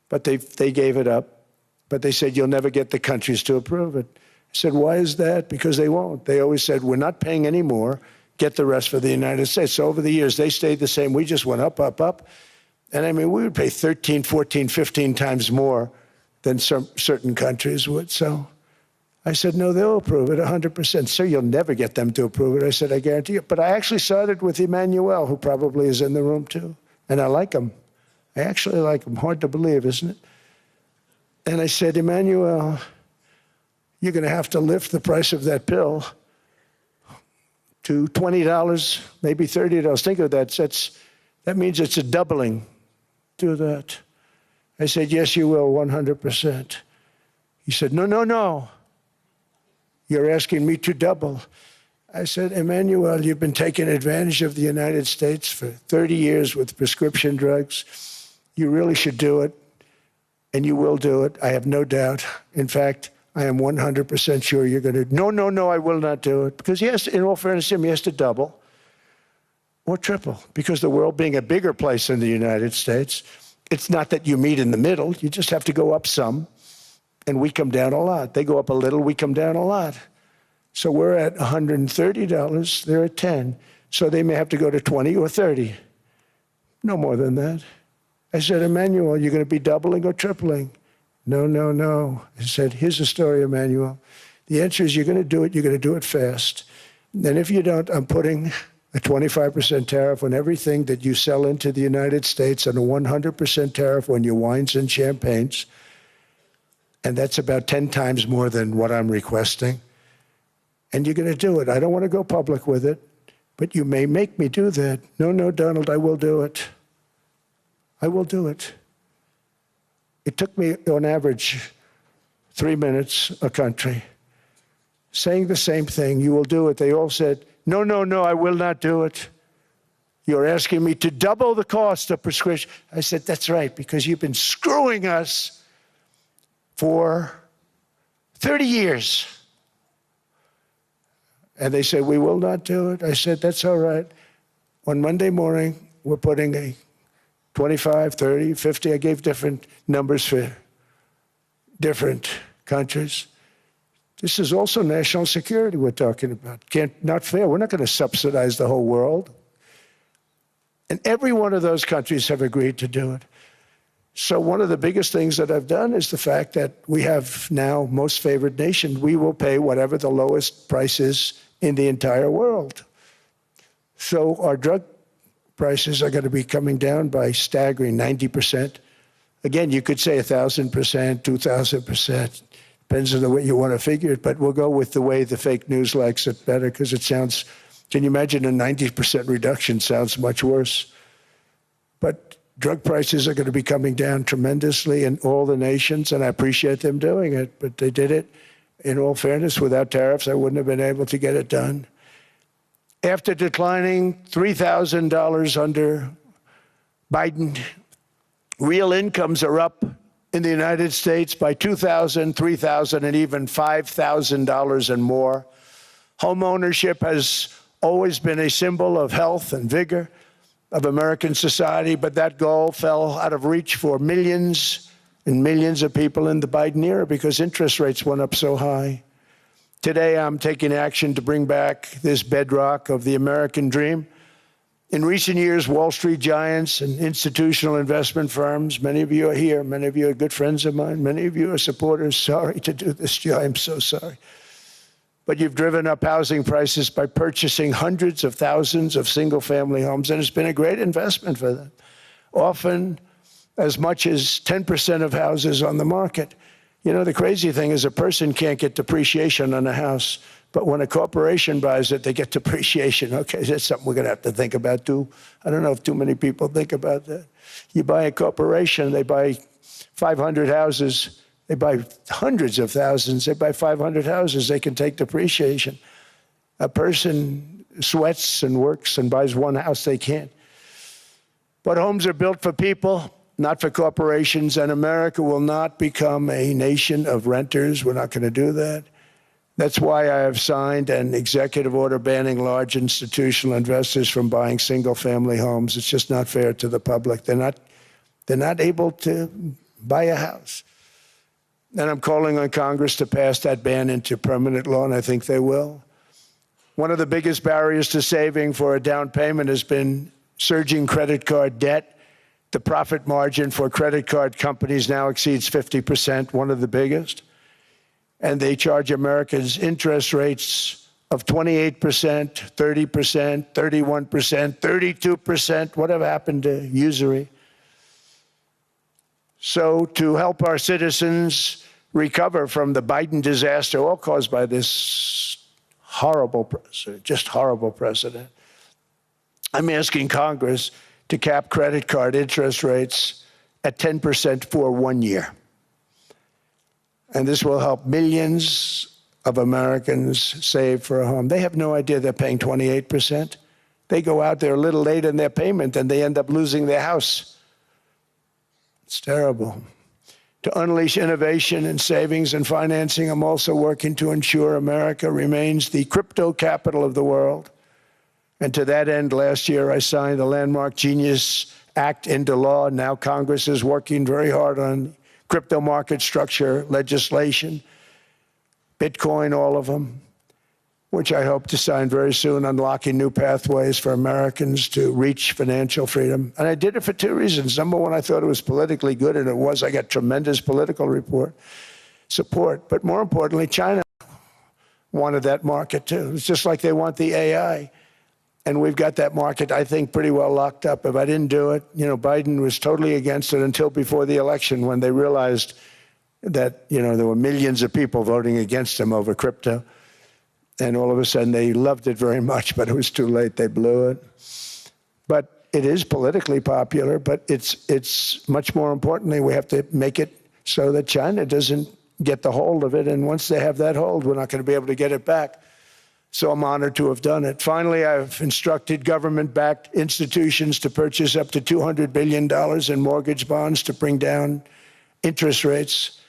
But they gave it up. But they said, you'll never get the countries to approve it. I said, why is that? Because they won't. They always said, we're not paying any more. Get the rest for the United States. So over the years, they stayed the same. We just went up, up, up. And I mean, we would pay 13, 14, 15 times more than certain countries would. So I said, no, they'll approve it 100%. Sir, you'll never get them to approve it. I said, I guarantee you. But I actually started with Emmanuel, who probably is in the room too. And I like him. I actually like him. Hard to believe, isn't it? And I said, Emmanuel, you're going to have to lift the price of that pill to $20, maybe $30. Think of that. That means it's a doubling. Do that. I said, yes, you will, 100%. He said, no, no, no. You're asking me to double. I said, Emmanuel, you've been taking advantage of the United States for 30 years with prescription drugs. You really should do it, and you will do it. I have no doubt. In fact, I am 100% sure you're going to. No, no, no, I will not do it. Because he has to, in all fairness to him, he has to double or triple. Because the world being a bigger place than the United States, it's not that you meet in the middle. You just have to go up some, and we come down a lot. They go up a little, we come down a lot. So we're at $130, they're at 10. So they may have to go to 20 or 30. No more than that. I said, Emmanuel, you're going to be doubling or tripling? No, no, no. I said, here's the story, Emmanuel. The answer is you're going to do it, you're going to do it fast. And if you don't, I'm putting a 25% tariff on everything that you sell into the United States and a 100% tariff on your wines and champagnes. And that's about 10 times more than what I'm requesting. And you're going to do it. I don't want to go public with it, but you may make me do that. No, no, Donald, I will do it. I will do it. It took me, on average, 3 minutes a country, saying the same thing. You will do it. They all said, no, no, no, I will not do it. You're asking me to double the cost of prescription. I said, that's right, because you've been screwing us for 30 years. And they said, we will not do it. I said, that's all right. On Monday morning, we're putting a 25, 30, 50. I gave different numbers for different countries. This is also national security we're talking about. Not fair. We're not going to subsidize the whole world. And every one of those countries have agreed to do it. So one of the biggest things that I've done is the fact that we have now most favored nation. We will pay whatever the lowest price is in the entire world. So our drug prices are going to be coming down by staggering 90%. Again, you could say 1,000%, 2,000%. Depends on the way you want to figure it, but we'll go with the way the fake news likes it better because it sounds, can you imagine a 90% reduction sounds much worse. But drug prices are going to be coming down tremendously in all the nations, and I appreciate them doing it, but they did it. In all fairness, without tariffs, I wouldn't have been able to get it done. After declining $3,000 under Biden, real incomes are up in the United States by $2,000, $3,000, and even $5,000 and more. Home ownership has always been a symbol of health and vigor of American society, but that goal fell out of reach for millions and millions of people in the Biden era because interest rates went up so high. Today, I'm taking action to bring back this bedrock of the American dream. In recent years, Wall Street giants and institutional investment firms, many of you are here, many of you are good friends of mine, many of you are supporters. Sorry to do this, Joe, I'm so sorry. But you've driven up housing prices by purchasing hundreds of thousands of single-family homes, and it's been a great investment for them. Often as much as 10% of houses on the market. You know, the crazy thing is a person can't get depreciation on a house, but when a corporation buys it, they get depreciation. Okay, that's something we're going to have to think about, too. I don't know if too many people think about that. You buy a corporation, they buy 500 houses. They buy hundreds of thousands. They buy 500 houses. They can take depreciation. A person sweats and works and buys one house, they can't. But homes are built for people, not for corporations, and America will not become a nation of renters. We're not going to do that. That's why I have signed an executive order banning large institutional investors from buying single-family homes. It's just not fair to the public. They're not able to buy a house. And I'm calling on Congress to pass that ban into permanent law, and I think they will. One of the biggest barriers to saving for a down payment has been surging credit card debt. The profit margin for credit card companies now exceeds 50%, one of the biggest. And they charge Americans interest rates of 28%, 30%, 31%, 32%. Whatever happened to usury? So to help our citizens recover from the Biden disaster, all caused by this horrible precedent, I'm asking Congress to cap credit card interest rates at 10% for 1 year. And this will help millions of Americans save for a home. They have no idea they're paying 28%. They go out there a little late in their payment and they end up losing their house. It's terrible. To unleash innovation and savings and financing, I'm also working to ensure America remains the crypto capital of the world. And to that end, last year, I signed the landmark Genius Act into law. Now Congress is working very hard on crypto market structure legislation, Bitcoin, all of them, which I hope to sign very soon, unlocking new pathways for Americans to reach financial freedom. And I did it for two reasons. Number one, I thought it was politically good, and it was. I got tremendous political support. But more importantly, China wanted that market too. It's just like they want the AI. And we've got that market, I think, pretty well locked up. If I didn't do it, you know, Biden was totally against it until before the election when they realized that, you know, there were millions of people voting against him over crypto. And all of a sudden, they loved it very much, but it was too late. They blew it. But it is politically popular, but it's much more importantly, we have to make it so that China doesn't get the hold of it. And once they have that hold, we're not going to be able to get it back. So I'm honored to have done it. Finally, I've instructed government-backed institutions to purchase up to $200 billion in mortgage bonds to bring down interest rates.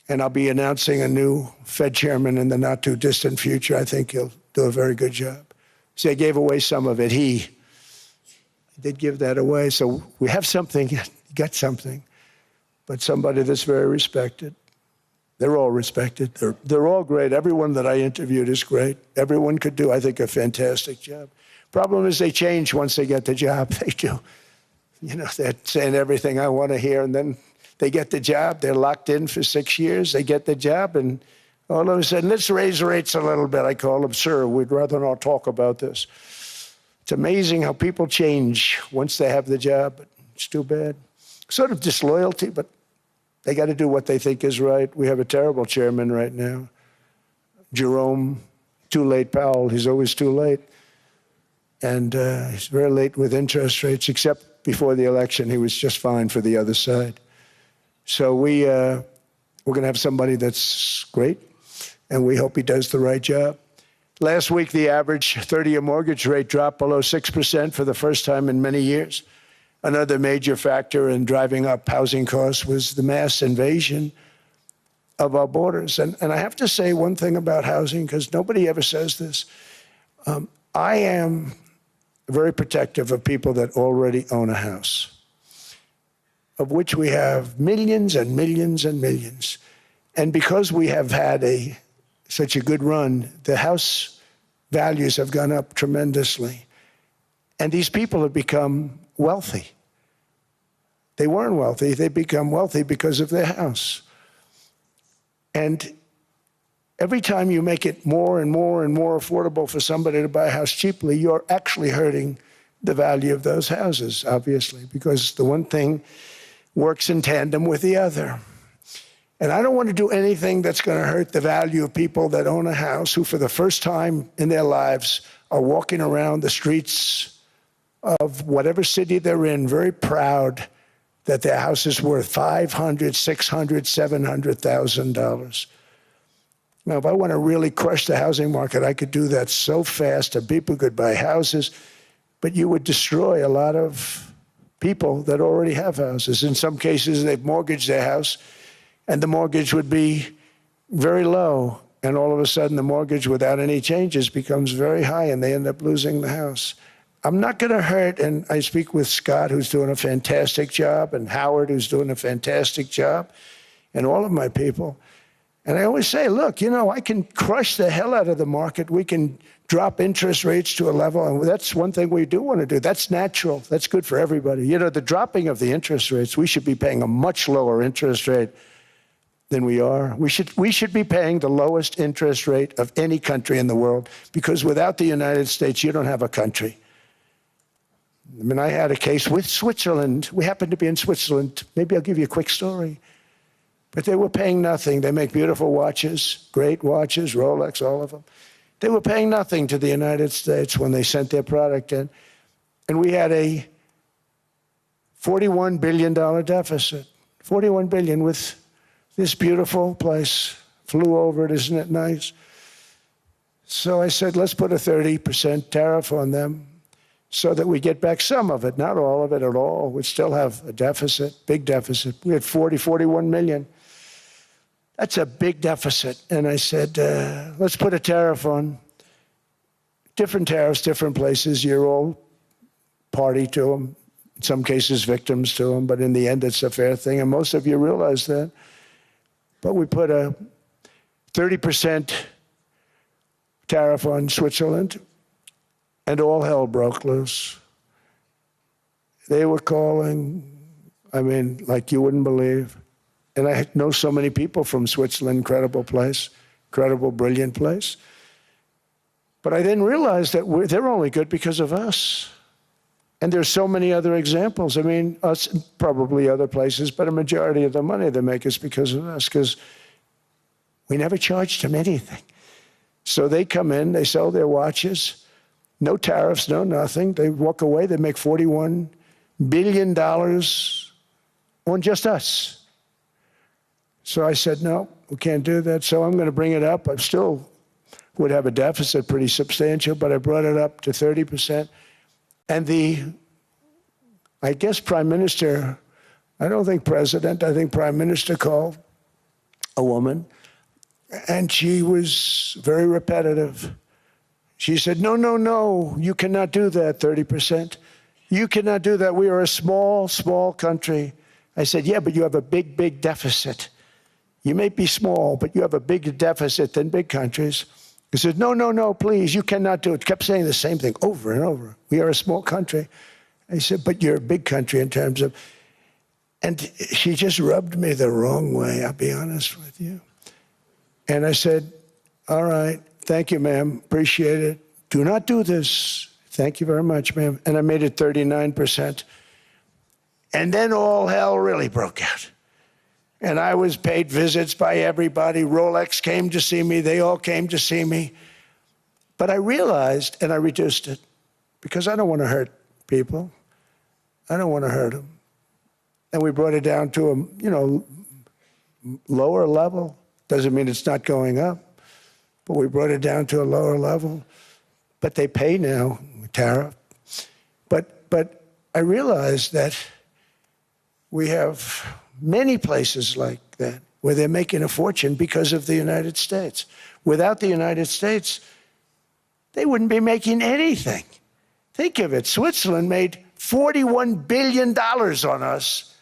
And I'll be announcing a new Fed chairman in the not-too-distant future. I think he'll do a very good job. See, I gave away some of it. He did give that away. So we have something, got something, but somebody that's very respected. They're all respected. They're all great. Everyone that I interviewed is great. Everyone could do, I think, a fantastic job. Problem is they change once they get the job. They do. You know, they're saying everything I want to hear, and then they get the job. They're locked in for 6 years. They get the job, and all of a sudden, let's raise rates a little bit. I call them, sir, we'd rather not talk about this. It's amazing how people change once they have the job, but it's too bad. Sort of disloyalty, but they got to do what they think is right. We have a terrible chairman right now. Jerome, too late Powell. He's always too late. And he's very late with interest rates, except before the election, he was just fine for the other side. So we're going to have somebody that's great, and we hope he does the right job. Last week, the average 30-year mortgage rate dropped below 6% for the first time in many years. Another major factor in driving up housing costs was the mass invasion of our borders. And I have to say one thing about housing, because nobody ever says this. I am very protective of people that already own a house, of which we have millions and millions and millions. And because we have had such a good run, the house values have gone up tremendously. And these people have become wealthy. They weren't wealthy. They become wealthy because of their house. And every time you make it more and more and more affordable for somebody to buy a house cheaply, you're actually hurting the value of those houses, obviously, because the one thing works in tandem with the other. And I don't want to do anything that's going to hurt the value of people that own a house who, for the first time in their lives, are walking around the streets of whatever city they're in, very proud that their house is worth $500,000, $600,000, $700,000. Now, if I want to really crush the housing market, I could do that so fast and people could buy houses, but you would destroy a lot of people that already have houses. In some cases, they've mortgaged their house, and the mortgage would be very low, and all of a sudden the mortgage without any changes becomes very high, and they end up losing the house. I'm not going to hurt, and I speak with Scott, who's doing a fantastic job, and Howard, who's doing a fantastic job, and all of my people. And I always say, look, you know, I can crush the hell out of the market. We can drop interest rates to a level, and that's one thing we do want to do. That's natural. That's good for everybody. You know, the dropping of the interest rates, we should be paying a much lower interest rate than we are. We should be paying the lowest interest rate of any country in the world, because without the United States, you don't have a country. I mean, I had a case with Switzerland. We happened to be in Switzerland. Maybe I'll give you a quick story. But they were paying nothing. They make beautiful watches, great watches, Rolex, all of them. They were paying nothing to the United States when they sent their product in. And we had a $41 billion deficit. $41 billion with this beautiful place. Flew over it, isn't it nice? So I said, let's put a 30% tariff on them so that we get back some of it, not all of it at all. We'd still have a deficit, big deficit. We had 41 million. That's a big deficit. And I said, let's put a tariff on. Different tariffs, different places. You're all party to them. In some cases, victims to them. But in the end, it's a fair thing. And most of you realize that. But we put a 30% tariff on Switzerland, and all hell broke loose. They were calling, I mean, like you wouldn't believe. And I know so many people from Switzerland, incredible place, incredible, brilliant place. But I didn't realize that they're only good because of us. And there's so many other examples. I mean, us, probably other places, but a majority of the money they make is because of us, because we never charged them anything. So they come in, they sell their watches, no tariffs, no nothing. They walk away, they make $41 billion on just us. So I said, no, we can't do that. So I'm going to bring it up. I still would have a deficit pretty substantial, but I brought it up to 30%. And I guess Prime Minister, I don't think President, I think Prime Minister called a woman, and she was very repetitive. She said, no, no, no, you cannot do that, 30%. You cannot do that. We are a small, small country. I said, yeah, but you have a big, big deficit. You may be small, but you have a bigger deficit than big countries. He said, no, no, no, please, you cannot do it. Kept saying the same thing over and over. We are a small country. I said, but you're a big country in terms of, and she just rubbed me the wrong way, I'll be honest with you. And I said, all right, thank you, ma'am, appreciate it. Do not do this. Thank you very much, ma'am. And I made it 39%. And then all hell really broke out. And I was paid visits by everybody. Rolex came to see me. They all came to see me. But I realized, and I reduced it, because I don't want to hurt people. I don't want to hurt them. And we brought it down to a, lower level. Doesn't mean it's not going up, but we brought it down to a lower level. But they pay now, tariff. But I realized that we have many places like that where they're making a fortune because of the United States. Without the United States, they wouldn't be making anything. Think of it. Switzerland made $41 billion on us.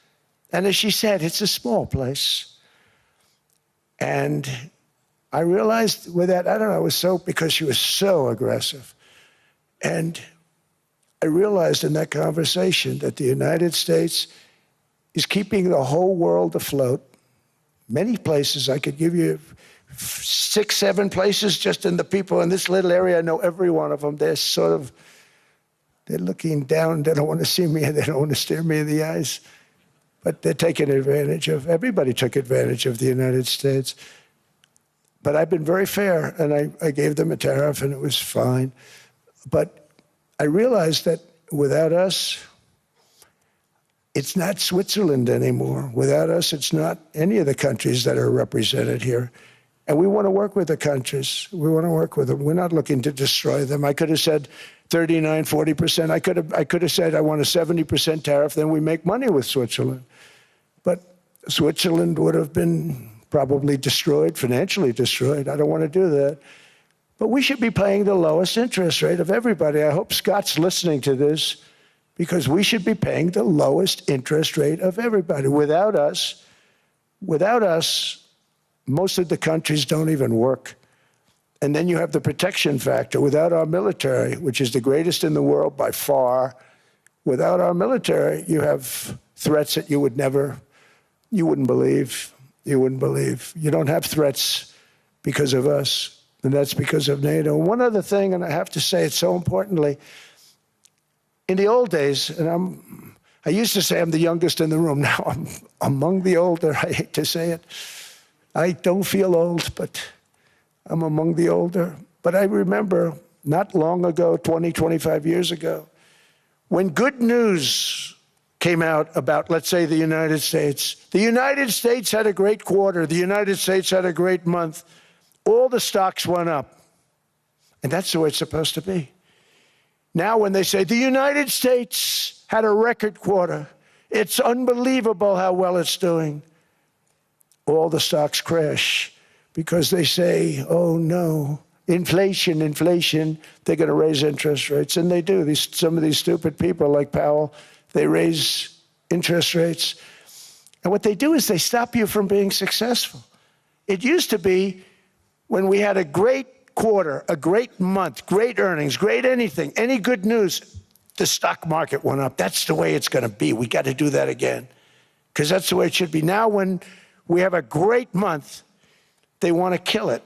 And as she said, it's a small place. And I realized with that, I don't know, it was so, because she was so aggressive. And I realized in that conversation that the United States is keeping the whole world afloat. Many places, I could give you 6, 7 places just in the people in this little area. I know every one of them. They're looking down. They don't want to see me. They don't want to stare me in the eyes. But they're taking advantage of, everybody took advantage of the United States. But I've been very fair, and I gave them a tariff, and it was fine. But I realized that without us, it's not Switzerland anymore. Without us, it's not any of the countries that are represented here. And we want to work with the countries. We want to work with them. We're not looking to destroy them. I could have said 39, 40%. I could have said I want a 70% tariff, then we make money with Switzerland. But Switzerland would have been probably destroyed, financially destroyed. I don't want to do that. But we should be paying the lowest interest rate of everybody. I hope Scott's listening to this, because we should be paying the lowest interest rate of everybody. Without us, most of the countries don't even work. And then you have the protection factor. Without our military, which is the greatest in the world by far, without our military, you have threats that you wouldn't believe. You wouldn't believe. You don't have threats because of us, and that's because of NATO. One other thing, and I have to say it so importantly, in the old days, and I used to say I'm the youngest in the room. Now I'm among the older. I hate to say it. I don't feel old, but I'm among the older. But I remember not long ago, 20, 25 years ago, when good news came out about, let's say, the United States. The United States had a great quarter. The United States had a great month. All the stocks went up. And that's the way it's supposed to be. Now when they say the United States had a record quarter, it's unbelievable how well it's doing, all the stocks crash because they say, oh no, inflation, they're going to raise interest rates. And they do. Some of these stupid people like Powell, they raise interest rates. And what they do is they stop you from being successful. It used to be when we had a great quarter, a great month, great earnings, great anything, any good news, the stock market went up. That's the way it's going to be. We got to do that again because that's the way it should be. Now when we have a great month, they want to kill it.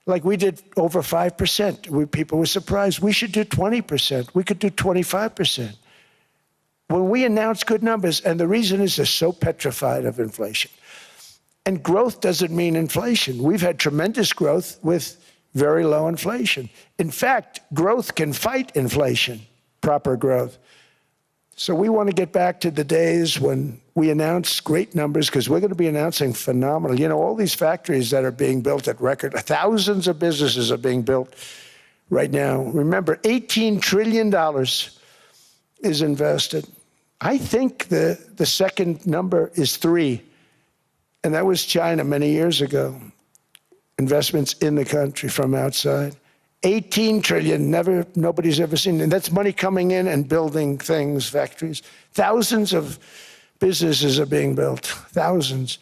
Like we did over 5%. People were surprised. We should do 20%. We could do 25%. When we announce good numbers, and the reason is they're so petrified of inflation. And growth doesn't mean inflation. We've had tremendous growth with very low inflation. In fact, growth can fight inflation, proper growth. So we want to get back to the days when we announce great numbers, because we're going to be announcing phenomenal. You know, all these factories that are being built at record, thousands of businesses are being built right now. Remember, $18 trillion is invested. I think the second number is 3. And that was China many years ago. Investments in the country from outside. 18 trillion, nobody's ever seen. And that's money coming in and building things, factories. Thousands of businesses are being built, thousands.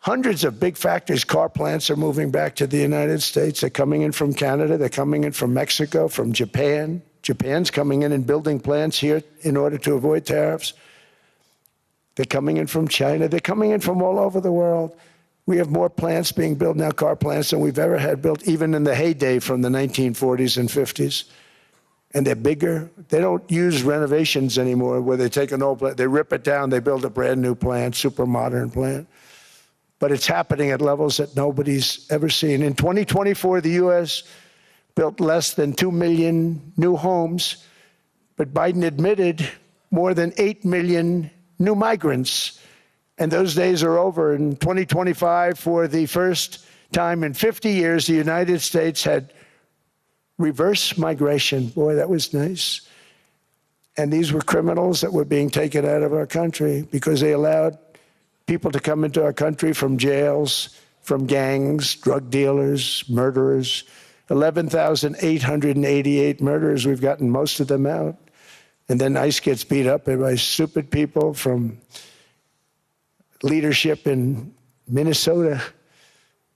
Hundreds of big factories, car plants are moving back to the United States. They're coming in from Canada. They're coming in from Mexico, from Japan. Japan's coming in and building plants here in order to avoid tariffs. They're coming in from China. They're coming in from all over the world. We have more plants being built now, car plants, than we've ever had built, even in the heyday from the 1940s and 50s. And they're bigger. They don't use renovations anymore where they take an old plant, they rip it down, they build a brand new plant, super modern plant. But it's happening at levels that nobody's ever seen. In 2024, the U.S. built less than 2 million new homes, but Biden admitted more than 8 million new migrants. And those days are over. In 2025, for the first time in 50 years, the United States had reverse migration. Boy, that was nice. And these were criminals that were being taken out of our country because they allowed people to come into our country from jails, from gangs, drug dealers, murderers. 11,888 murderers. We've gotten most of them out. And then ICE gets beat up by stupid people from leadership in Minnesota.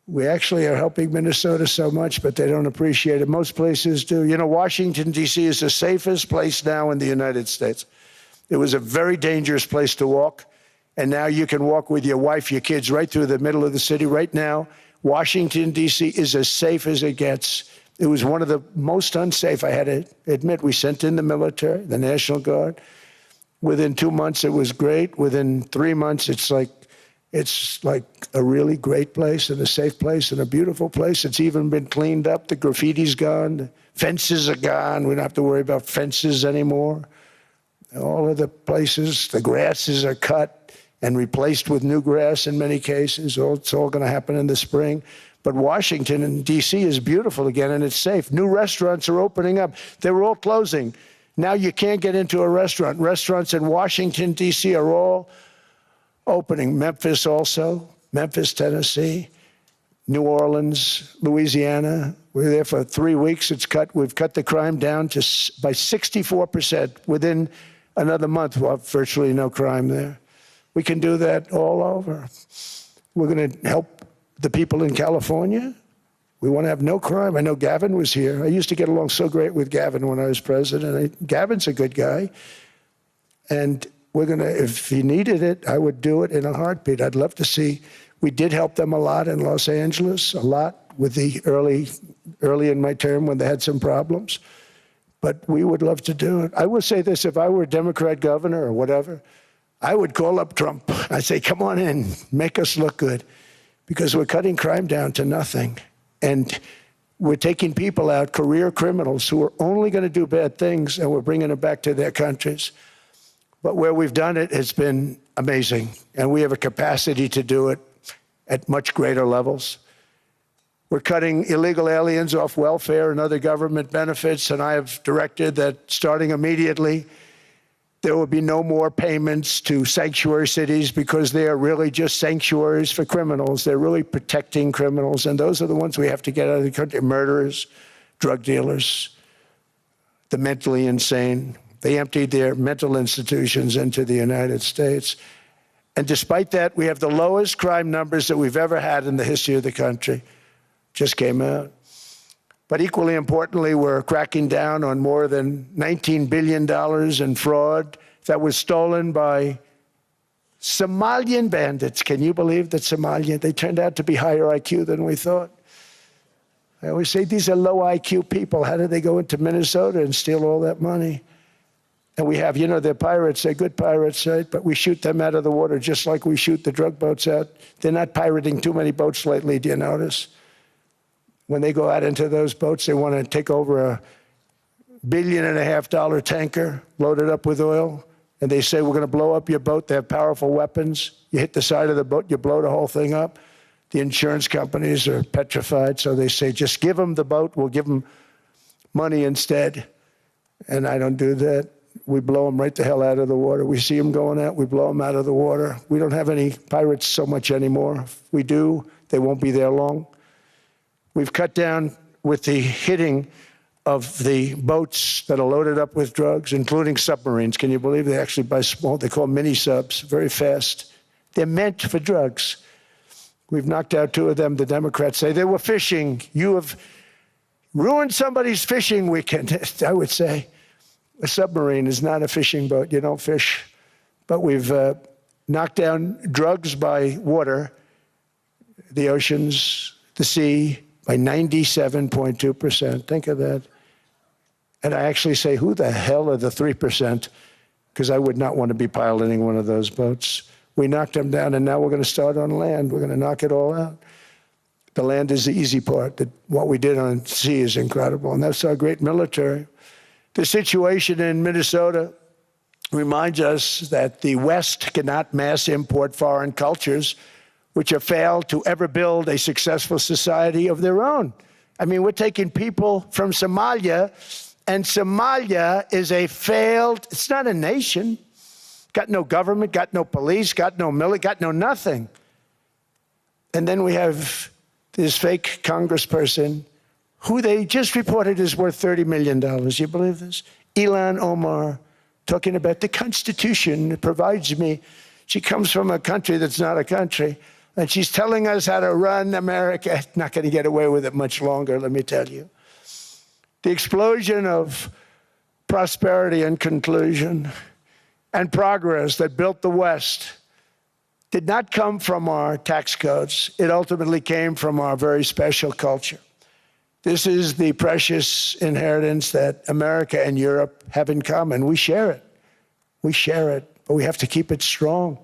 We actually are helping Minnesota so much, but they don't appreciate it. Most places do. You know, Washington, D.C. is the safest place now in the United States. It was a very dangerous place to walk. And now you can walk with your wife, your kids, right through the middle of the city. Right now, Washington, D.C. is as safe as it gets. It was one of the most unsafe, I had to admit. We sent in the military, the National Guard. Within 2 months, it was great. Within 3 months, it's like a really great place and a safe place and a beautiful place. It's even been cleaned up. The graffiti's gone. The fences are gone. We don't have to worry about fences anymore. All of the places, the grasses are cut and replaced with new grass in many cases. It's all going to happen in the spring. But Washington and D.C. is beautiful again, and it's safe. New restaurants are opening up. They were all closing. Now you can't get into a restaurant. Restaurants in Washington, D.C. are all opening. Memphis also, Memphis, Tennessee, New Orleans, Louisiana. We're there for 3 weeks. We've cut the crime down by 64%. Within another month, we'll have virtually no crime there. We can do that all over. We're going to help the people in California. We want to have no crime. I know Gavin was here. I used to get along so great with Gavin when I was president. Gavin's a good guy. And we're going to, if he needed it, I would do it in a heartbeat. I'd love to see. We did help them a lot in Los Angeles, a lot with the early in my term when they had some problems. But we would love to do it. I will say this, if I were a Democrat governor or whatever, I would call up Trump. I'd say, come on in, make us look good, because we're cutting crime down to nothing. And we're taking people out, career criminals who are only going to do bad things, and we're bringing them back to their countries. But where we've done it, it's been amazing. And we have a capacity to do it at much greater levels. We're cutting illegal aliens off welfare and other government benefits, and I have directed that starting immediately, there will be no more payments to sanctuary cities because they are really just sanctuaries for criminals. They're really protecting criminals, and those are the ones we have to get out of the country. Murderers, drug dealers, the mentally insane. They emptied their mental institutions into the United States. And despite that, we have the lowest crime numbers that we've ever had in the history of the country. Just came out. But equally importantly, we're cracking down on more than $19 billion in fraud that was stolen by Somalian bandits. Can you believe that Somalian? They turned out to be higher IQ than we thought. I always say these are low IQ people. How did they go into Minnesota and steal all that money? And we have, you know, they're pirates. They're good pirates, right? But we shoot them out of the water just like we shoot the drug boats out. They're not pirating too many boats lately, do you notice? When they go out into those boats, they want to take over a $1.5 billion tanker loaded up with oil, and they say, we're going to blow up your boat. They have powerful weapons. You hit the side of the boat, you blow the whole thing up. The insurance companies are petrified, so they say, just give them the boat. We'll give them money instead. And I don't do that. We blow them right the hell out of the water. We see them going out, we blow them out of the water. We don't have any pirates so much anymore. If we do, they won't be there long. We've cut down with the hitting of the boats that are loaded up with drugs, including submarines. Can you believe they actually buy small, they call mini subs, very fast. They're meant for drugs. We've knocked out 2 of them. The Democrats say they were fishing. You have ruined somebody's fishing weekend, I would say. A submarine is not a fishing boat. You don't fish. But we've knocked down drugs by water, the oceans, the sea, by 97.2%. Think of that. And I actually say, who the hell are the 3%? Because I would not want to be piloting one of those boats. We knocked them down, and now we're going to start on land. We're going to knock it all out. The land is the easy part. What we did on sea is incredible, and that's our great military. The situation in Minnesota reminds us that the West cannot mass import foreign cultures which have failed to ever build a successful society of their own. I mean, we're taking people from Somalia, and Somalia is a failed, it's not a nation. Got no government, got no police, got no military, got no nothing. And then we have this fake congressperson who they just reported is worth $30 million. You believe this? Ilhan Omar, talking about the Constitution provides me. She comes from a country that's not a country, and she's telling us how to run America. Not going to get away with it much longer, let me tell you. The explosion of prosperity and conclusion and progress that built the West did not come from our tax codes. It ultimately came from our very special culture. This is the precious inheritance that America and Europe have in common. We share it. We share it, but we have to keep it strong.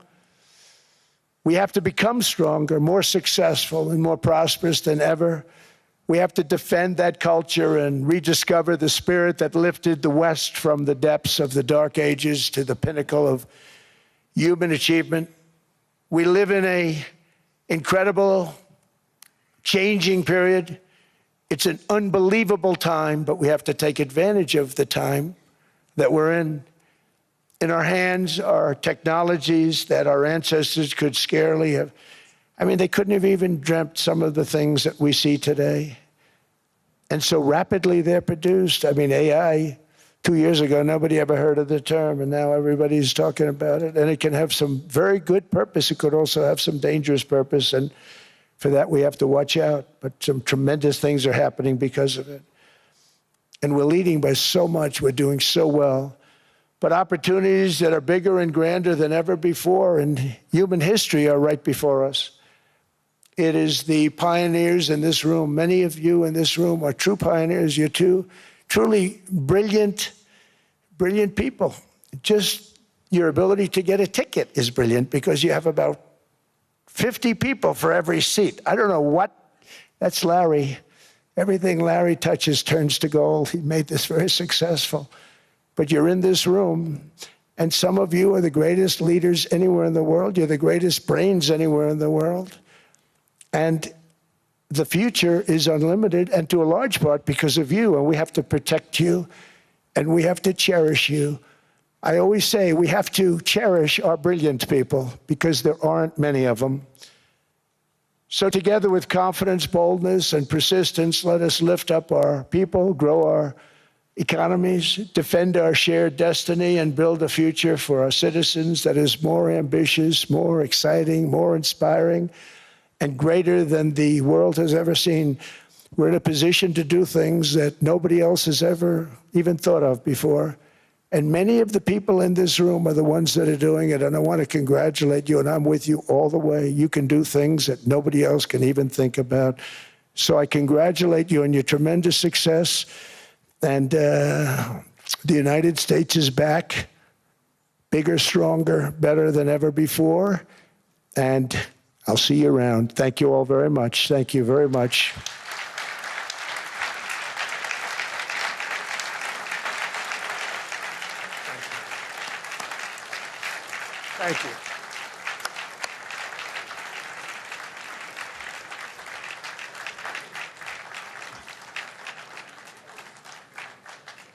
We have to become stronger, more successful, and more prosperous than ever. We have to defend that culture and rediscover the spirit that lifted the West from the depths of the Dark Ages to the pinnacle of human achievement. We live in an incredible, changing period. It's an unbelievable time, but we have to take advantage of the time that we're in. In our hands are technologies that our ancestors could scarcely have. I mean, they couldn't have even dreamt some of the things that we see today. And so rapidly they're produced. I mean, AI, 2 years ago, nobody ever heard of the term, and now everybody's talking about it. And it can have some very good purpose. It could also have some dangerous purpose, and for that we have to watch out. But some tremendous things are happening because of it. And we're leading by so much. We're doing so well. But opportunities that are bigger and grander than ever before in human history are right before us. It is the pioneers in this room. Many of you in this room are true pioneers. You're truly brilliant people. Just your ability to get a ticket is brilliant because you have about 50 people for every seat. I don't know what, that's Larry. Everything Larry touches turns to gold. He made this very successful. But you're in this room, and some of you are the greatest leaders anywhere in the world. You're the greatest brains anywhere in the world. And the future is unlimited, and to a large part because of you, and we have to protect you, and we have to cherish you. I always say we have to cherish our brilliant people because there aren't many of them. So together with confidence, boldness, and persistence, let us lift up our people, grow our economies, defend our shared destiny, and build a future for our citizens that is more ambitious, more exciting, more inspiring, and greater than the world has ever seen. We're in a position to do things that nobody else has ever even thought of before. And many of the people in this room are the ones that are doing it, and I want to congratulate you, and I'm with you all the way. You can do things that nobody else can even think about. So I congratulate you on your tremendous success. And the United States is back, bigger, stronger, better than ever before. And I'll see you around. Thank you all very much. Thank you very much. Thank you.